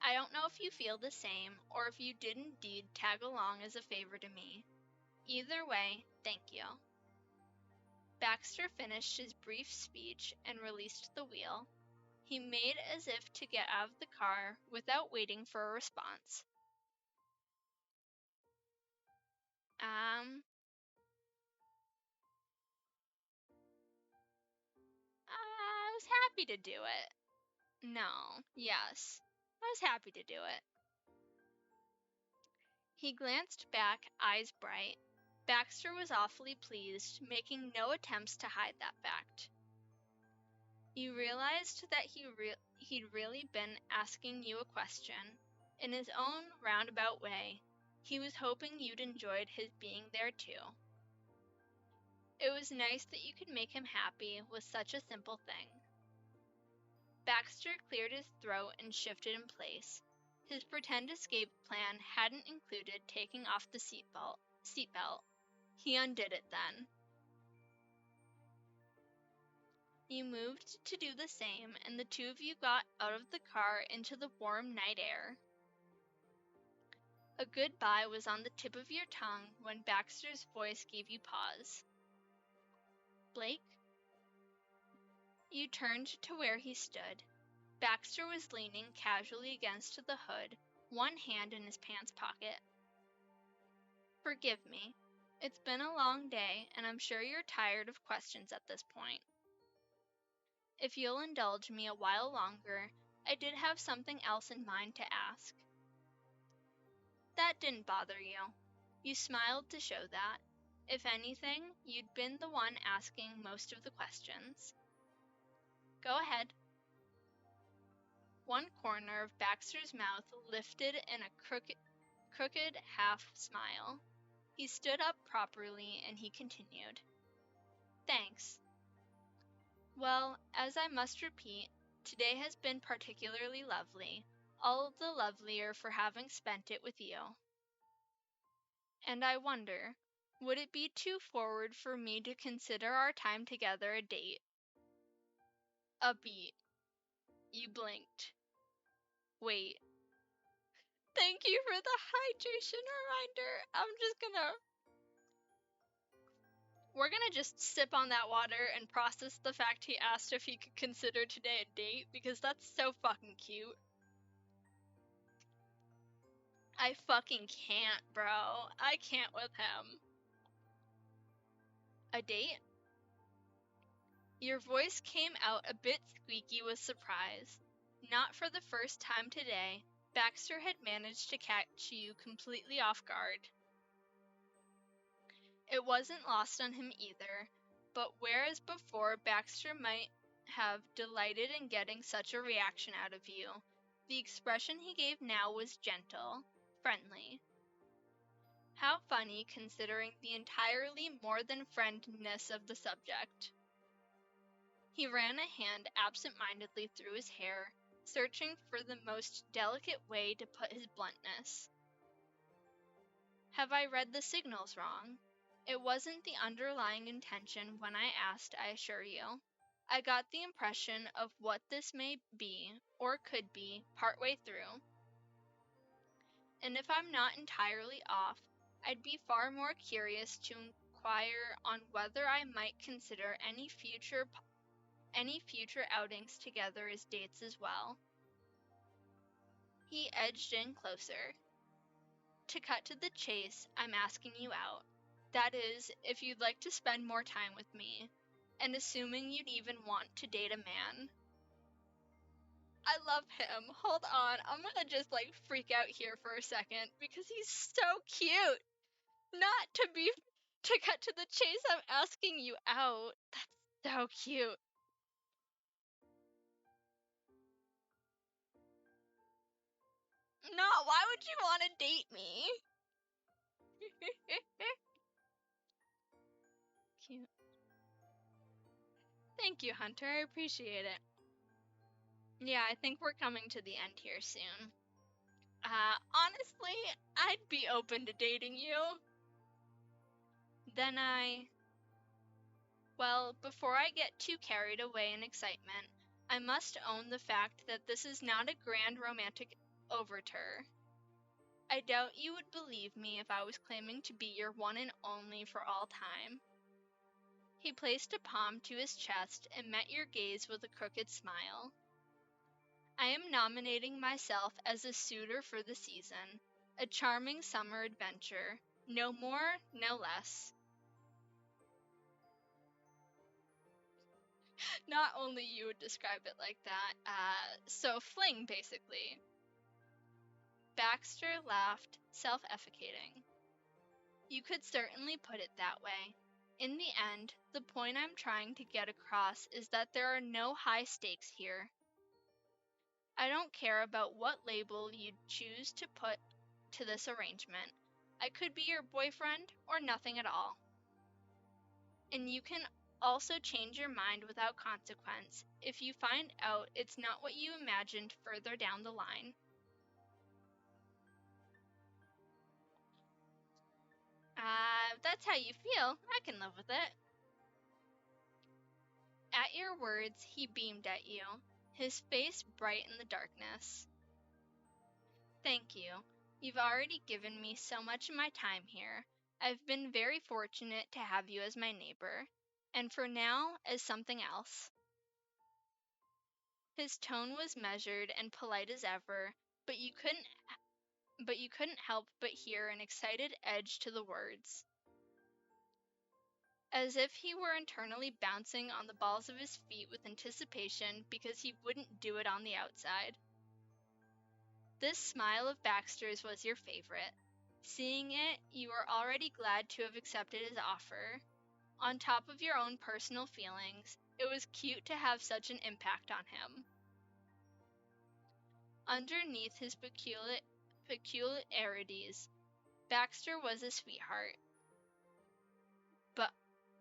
I don't know if you feel the same, or if you did indeed tag along as a favor to me. Either way, thank you." Baxter finished his brief speech and released the wheel. He made as if to get out of the car without waiting for a response. I was happy to do it." "No, yes, I was happy to do it." He glanced back, eyes bright. Baxter was awfully pleased, making no attempts to hide that fact. You realized that he'd really been asking you a question. In his own roundabout way, he was hoping you'd enjoyed his being there too. It was nice that you could make him happy with such a simple thing. Baxter cleared his throat and shifted in place. His pretend escape plan hadn't included taking off the seatbelt. He undid it then. You moved to do the same, and the two of you got out of the car into the warm night air. A goodbye was on the tip of your tongue when Baxter's voice gave you pause. "Blake?" You turned to where he stood. Baxter was leaning casually against the hood, one hand in his pants pocket. "Forgive me. It's been a long day, and I'm sure you're tired of questions at this point. If you'll indulge me a while longer, I did have something else in mind to ask. That didn't bother you. You smiled to show that. If anything, you'd been the one asking most of the questions. Go ahead. One corner of Baxter's mouth lifted in a crooked half smile. He stood up properly and he continued. Thanks. Well, as I must repeat, today has been particularly lovely, all the lovelier for having spent it with you. And I wonder, would it be too forward for me to consider our time together a date? A beat. You blinked. Wait. Thank you for the hydration reminder. We're gonna just sip on that water and process the fact he asked if he could consider today a date, because that's so fucking cute. I fucking can't, bro. I can't with him. A date? Your voice came out a bit squeaky with surprise. Not for the first time today, Baxter had managed to catch you completely off guard. It wasn't lost on him either, but whereas before Baxter might have delighted in getting such a reaction out of you, the expression he gave now was gentle, friendly. How funny, considering the entirely more than friendness of the subject. He ran a hand absent-mindedly through his hair, searching for the most delicate way to put his bluntness. Have I read the signals wrong? It wasn't the underlying intention when I asked, I assure you. I got the impression of what this may be, or could be, partway through. And if I'm not entirely off, I'd be far more curious to inquire on whether I might consider any future outings together as dates as well. He edged in closer. To cut to the chase, I'm asking you out. That is, if you'd like to spend more time with me, and assuming you'd even want to date a man. I love him. Hold on, I'm gonna just freak out here for a second because he's so cute. Not to cut to the chase, I'm asking you out. That's so cute. No, why would you want to date me? Cute. Thank you, Hunter. I appreciate it. Yeah, I think we're coming to the end here soon. Honestly, I'd be open to dating you. Then well, before I get too carried away in excitement, I must own the fact that this is not a grand romantic overture. I doubt you would believe me if I was claiming to be your one and only for all time. He placed a palm to his chest and met your gaze with a crooked smile. I am nominating myself as a suitor for the season, a charming summer adventure, no more, no less. Not only you would describe it like that, so fling, basically. Baxter laughed, self-efficating. You could certainly put it that way. In the end, the point I'm trying to get across is that there are no high stakes here. I don't care about what label you'd choose to put to this arrangement. I could be your boyfriend or nothing at all. And you can also change your mind without consequence if you find out it's not what you imagined further down the line. If that's how you feel, I can live with it. At your words, he beamed at you, his face bright in the darkness. Thank you. You've already given me so much of my time here. I've been very fortunate to have you as my neighbor, and for now, as something else. His tone was measured and polite as ever, but you couldn't help but hear an excited edge to the words. as if he were internally bouncing on the balls of his feet with anticipation because he wouldn't do it on the outside. This smile of Baxter's was your favorite. Seeing it, you were already glad to have accepted his offer. On top of your own personal feelings, it was cute to have such an impact on him. Underneath his peculiarities, Baxter was a sweetheart.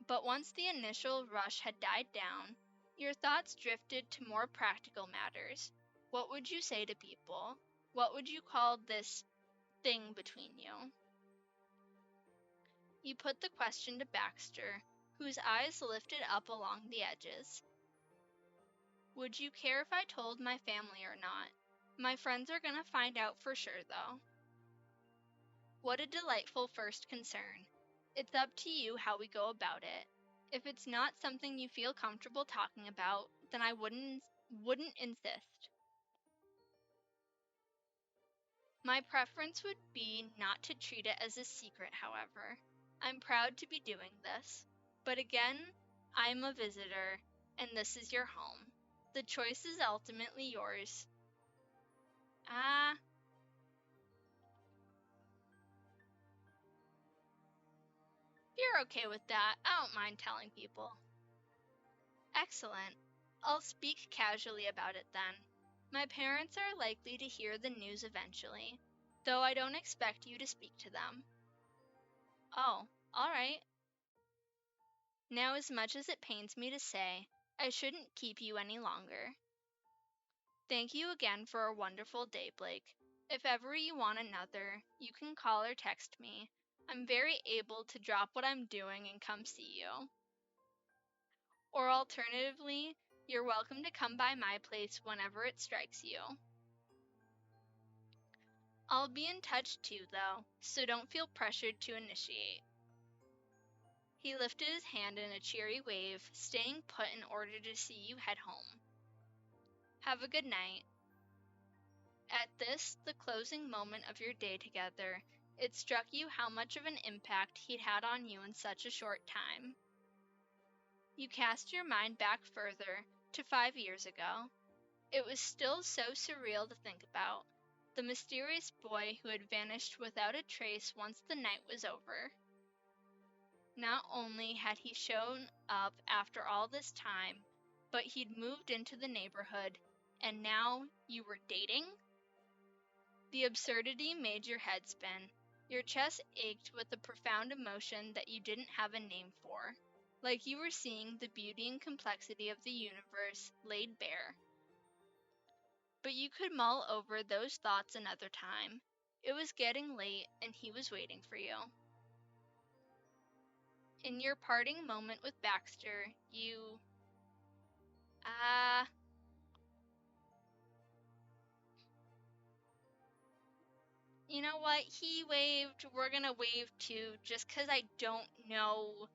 But once the initial rush had died down, your thoughts drifted to more practical matters. What would you say to people? What would you call this thing between you? You put the question to Baxter, whose eyes lifted up along the edges. Would you care if I told my family or not? My friends are gonna find out for sure, though. What a delightful first concern. It's up to you how we go about it. If it's not something you feel comfortable talking about, then I wouldn't insist. My preference would be not to treat it as a secret, however. I'm proud to be doing this. But again, I'm a visitor, and this is your home. The choice is ultimately yours. You're okay with that. I don't mind telling people. Excellent. I'll speak casually about it then. My parents are likely to hear the news eventually, though I don't expect you to speak to them. Oh, all right. Now, as much as it pains me to say, I shouldn't keep you any longer. Thank you again for a wonderful day, Blake. If ever you want another, you can call or text me. I'm very able to drop what I'm doing and come see you. Or alternatively, you're welcome to come by my place whenever it strikes you. I'll be in touch too, though, so don't feel pressured to initiate. He lifted his hand in a cheery wave, staying put in order to see you head home. Have a good night. At this, the closing moment of your day together, it struck you how much of an impact he'd had on you in such a short time. You cast your mind back further, to 5 years ago. It was still so surreal to think about, the mysterious boy who had vanished without a trace once the night was over. Not only had he shown up after all this time, but he'd moved into the neighborhood, and now you were dating? The absurdity made your head spin. Your chest ached with a profound emotion that you didn't have a name for, like you were seeing the beauty and complexity of the universe laid bare. But you could mull over those thoughts another time. It was getting late, and he was waiting for you. In your parting moment with Baxter, you... You know what? He waved. We're gonna wave too, just because I don't know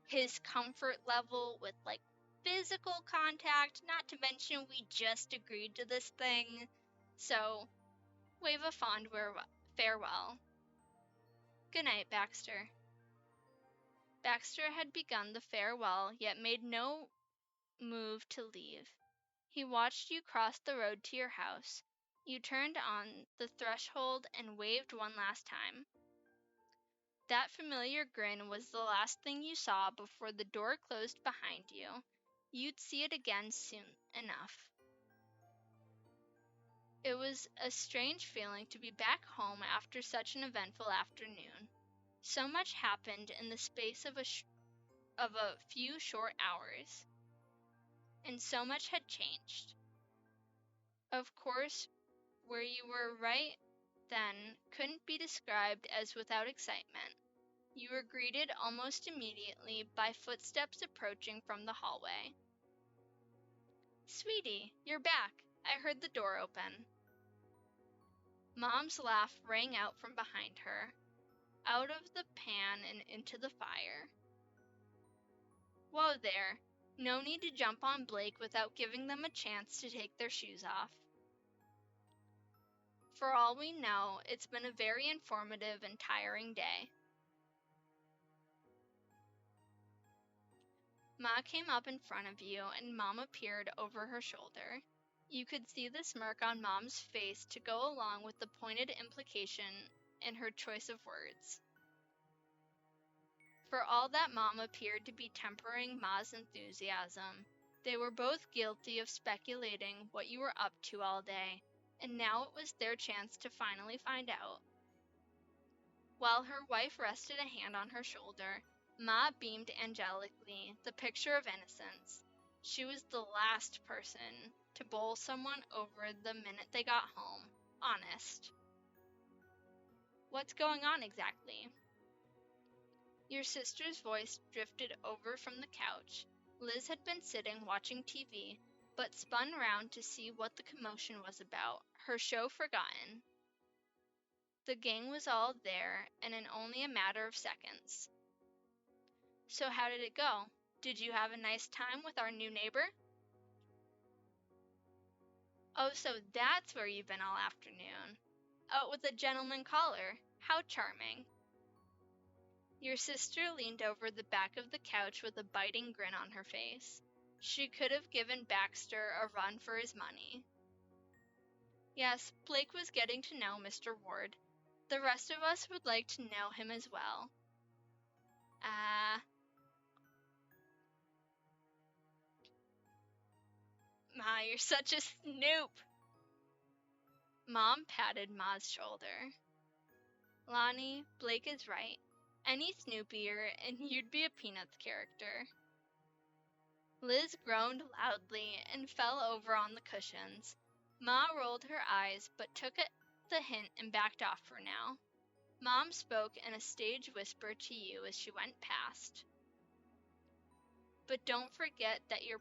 his comfort level with, like, physical contact, not to mention we just agreed to this thing. So, wave a fond farewell. Good night, Baxter. Baxter had begun the farewell, yet made no move to leave. He watched you cross the road to your house. You turned on the threshold and waved one last time. That familiar grin was the last thing you saw before the door closed behind you. You'd see it again soon enough. It was a strange feeling to be back home after such an eventful afternoon. So much happened in the space of a few short hours, and so much had changed. Of course, where you were right then couldn't be described as without excitement. You were greeted almost immediately by footsteps approaching from the hallway. Sweetie, you're back. I heard the door open. Mom's laugh rang out from behind her, out of the pan and into the fire. Whoa there. No need to jump on Blake without giving them a chance to take their shoes off. For all we know, it's been a very informative and tiring day. Ma came up in front of you, and Mom appeared over her shoulder. You could see the smirk on Mom's face to go along with the pointed implication in her choice of words. For all that Mom appeared to be tempering Ma's enthusiasm, they were both guilty of speculating what you were up to all day, and now it was their chance to finally find out. While her wife rested a hand on her shoulder, Ma beamed angelically, the picture of innocence. She was the last person to bowl someone over the minute they got home. Honest. What's going on exactly? Your sister's voice drifted over from the couch. Liz had been sitting watching TV, but spun round to see what the commotion was about, her show forgotten. The gang was all there, and in only a matter of seconds. So how did it go? Did you have a nice time with our new neighbor? Oh, so that's where you've been all afternoon. Out with a gentleman caller. How charming. Your sister leaned over the back of the couch with a biting grin on her face. She could have given Baxter a run for his money. Yes, Blake was getting to know Mr. Ward. The rest of us would like to know him as well. Ma, you're such a snoop. Mom patted Ma's shoulder. Lonnie, Blake is right. Any snoopier and you'd be a Peanuts character. Liz groaned loudly and fell over on the cushions. Ma rolled her eyes but took the hint and backed off for now. Mom spoke in a stage whisper to you as she went past. But don't forget that your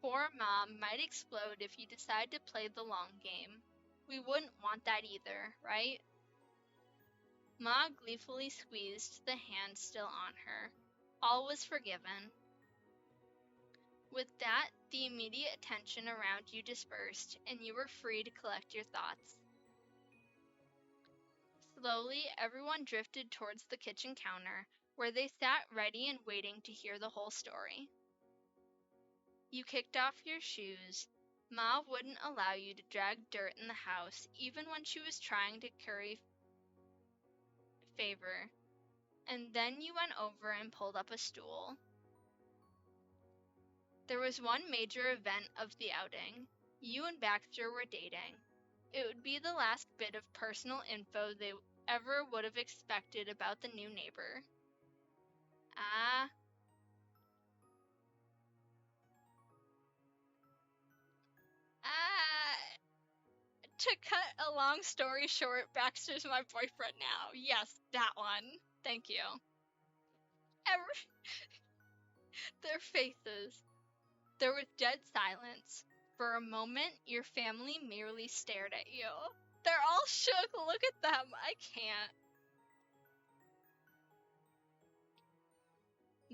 poor mom might explode if you decide to play the long game. We wouldn't want that either, right? Ma gleefully squeezed the hand still on her. All was forgiven. With that, the immediate attention around you dispersed, and you were free to collect your thoughts. Slowly, everyone drifted towards the kitchen counter, where they sat ready and waiting to hear the whole story. You kicked off your shoes. Ma wouldn't allow you to drag dirt in the house, even when she was trying to curry favor. And then you went over and pulled up a stool. There was one major event of the outing. You and Baxter were dating. It would be the last bit of personal info they ever would have expected about the new neighbor. To cut a long story short, Baxter's my boyfriend now. Yes, that one. Thank you. Their faces. There was dead silence. For a moment, your family merely stared at you. They're all shook. Look at them. I can't.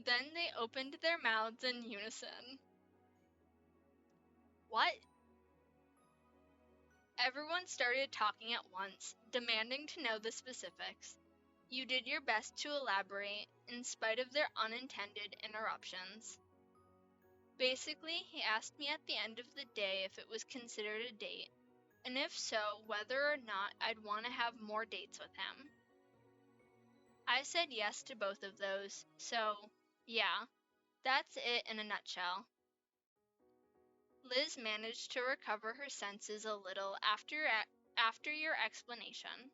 Then they opened their mouths in unison. What? Everyone started talking at once, demanding to know the specifics. You did your best to elaborate, in spite of their unintended interruptions. Basically, he asked me at the end of the day if it was considered a date, and if so, whether or not I'd want to have more dates with him. I said yes to both of those, so, yeah, that's it in a nutshell. Liz managed to recover her senses a little after your explanation.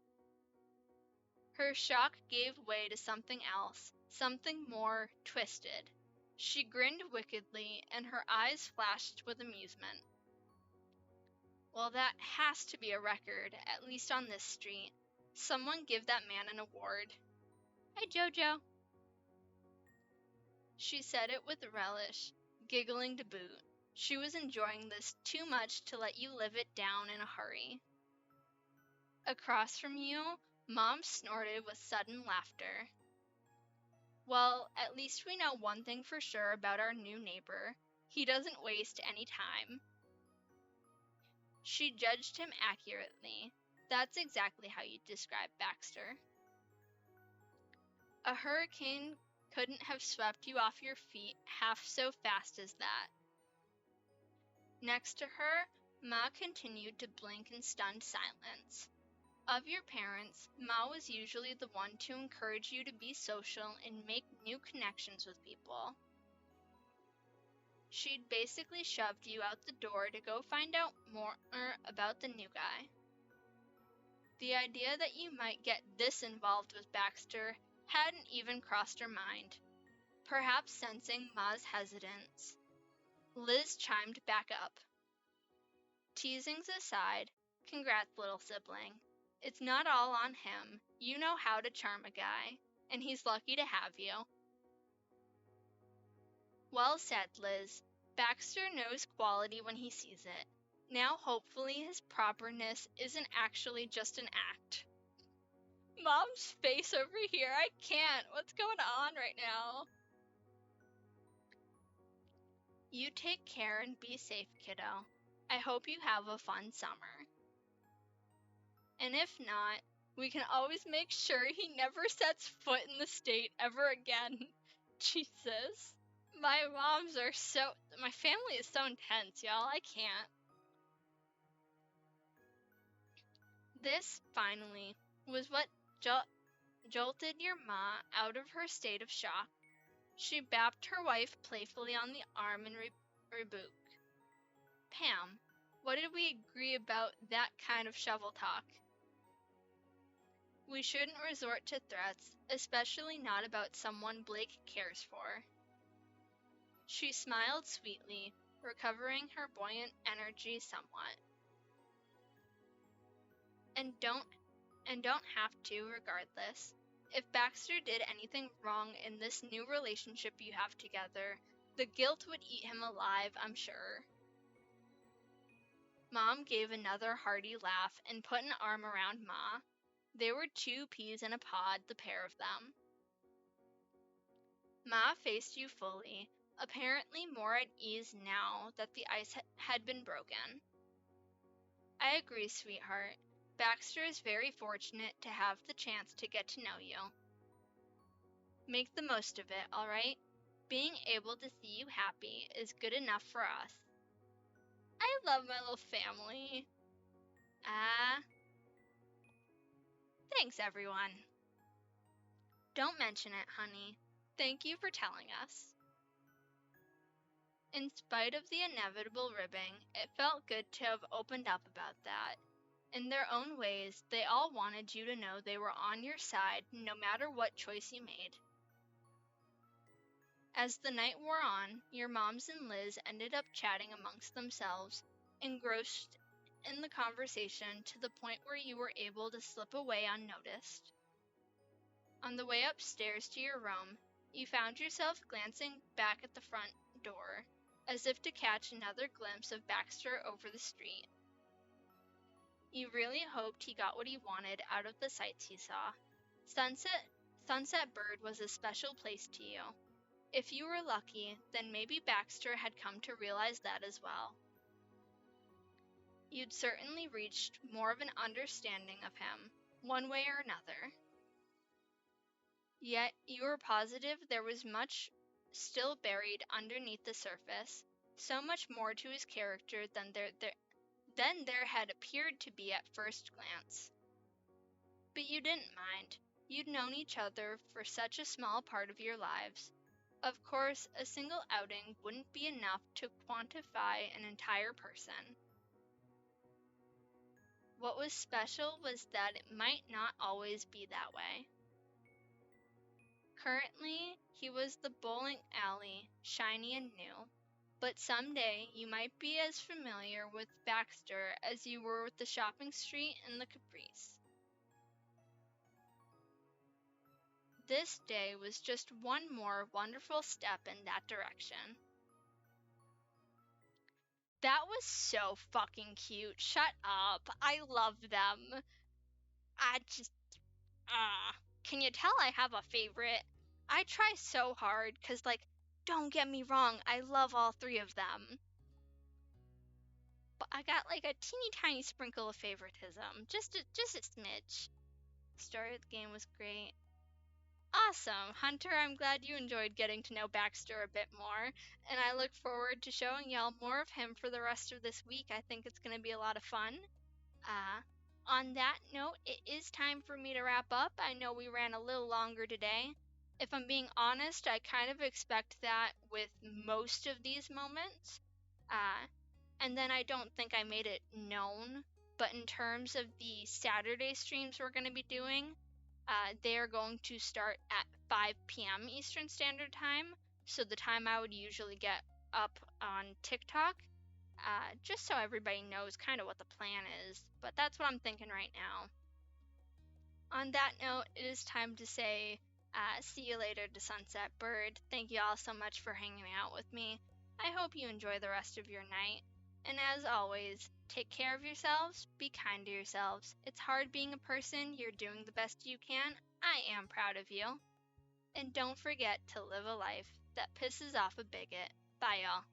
Her shock gave way to something else, something more twisted. She grinned wickedly, and her eyes flashed with amusement. Well, that has to be a record, at least on this street. Someone give that man an award. Hi, Jojo. She said it with relish, giggling to boot. She was enjoying this too much to let you live it down in a hurry. Across from you, Mom snorted with sudden laughter. Well, at least we know one thing for sure about our new neighbor. He doesn't waste any time. She judged him accurately. That's exactly how you'd describe Baxter. A hurricane couldn't have swept you off your feet half so fast as that. Next to her, Ma continued to blink in stunned silence. Of your parents, Ma was usually the one to encourage you to be social and make new connections with people. She'd basically shoved you out the door to go find out more about the new guy. The idea that you might get this involved with Baxter hadn't even crossed her mind, perhaps sensing Ma's hesitance. Liz chimed back up. Teasings aside, congrats, little sibling. It's not all on him. You know how to charm a guy, and he's lucky to have you. Well said, Liz. Baxter knows quality when he sees it. Now hopefully his properness isn't actually just an act. Mom's face over here, I can't. What's going on right now? You take care and be safe, kiddo. I hope you have a fun summer. And if not, we can always make sure he never sets foot in the state ever again. Jesus. My family is so intense, y'all. I can't. This, finally, was what jolted your ma out of her state of shock. She bapped her wife playfully on the arm in rebuke. Pam, what did we agree about that kind of shovel talk? We shouldn't resort to threats, especially not about someone Blake cares for. She smiled sweetly, recovering her buoyant energy somewhat. And don't have to, regardless. If Baxter did anything wrong in this new relationship you have together, the guilt would eat him alive, I'm sure. Mom gave another hearty laugh and put an arm around Ma. They were 2 peas in a pod, the pair of them. Ma faced you fully, apparently more at ease now that the ice had been broken. I agree, sweetheart. Baxter is very fortunate to have the chance to get to know you. Make the most of it, all right? Being able to see you happy is good enough for us. I love my little family. Thanks, everyone. Don't mention it, honey. Thank you for telling us. In spite of the inevitable ribbing, it felt good to have opened up about that. In their own ways, they all wanted you to know they were on your side no matter what choice you made. As the night wore on, your moms and Liz ended up chatting amongst themselves, engrossed in the conversation to the point where you were able to slip away unnoticed. On the way upstairs to your room, you found yourself glancing back at the front door, as if to catch another glimpse of Baxter over the street. You really hoped he got what he wanted out of the sights he saw. Sunset Bird was a special place to you. If you were lucky, then maybe Baxter had come to realize that as well. You'd certainly reached more of an understanding of him, one way or another. Yet you were positive there was much still buried underneath the surface, so much more to his character than there had appeared to be at first glance. But you didn't mind. You'd known each other for such a small part of your lives. Of course, a single outing wouldn't be enough to quantify an entire person. What was special was that it might not always be that way. Currently, he was the bowling alley, shiny and new, but someday you might be as familiar with Baxter as you were with the shopping street and the Caprice. This day was just one more wonderful step in that direction. That was so fucking cute. Shut up. I love them. Can you tell I have a favorite? I try so hard, cause don't get me wrong, I love all 3 of them. But I got a teeny tiny sprinkle of favoritism. Just a smidge. Story of the game was great. Awesome. Hunter, I'm glad you enjoyed getting to know Baxter a bit more, and I look forward to showing y'all more of him for the rest of this week. I think it's going to be a lot of fun. Uh, on that note, it is time for me to wrap up. I know we ran a little longer today. If I'm being honest, I kind of expect that with most of these moments. And then I don't think I made it known. But in terms of the Saturday streams we're going to be doing, they are going to start at 5 p.m. Eastern Standard Time. So the time I would usually get up on TikTok. Just so everybody knows kind of what the plan is. But that's what I'm thinking right now. On that note, it is time to say see you later to Sunset Bird. Thank you all so much for hanging out with me. I hope you enjoy the rest of your night. And as always, take care of yourselves, be kind to yourselves. It's hard being a person, you're doing the best you can. I am proud of you. And don't forget to live a life that pisses off a bigot. Bye, y'all.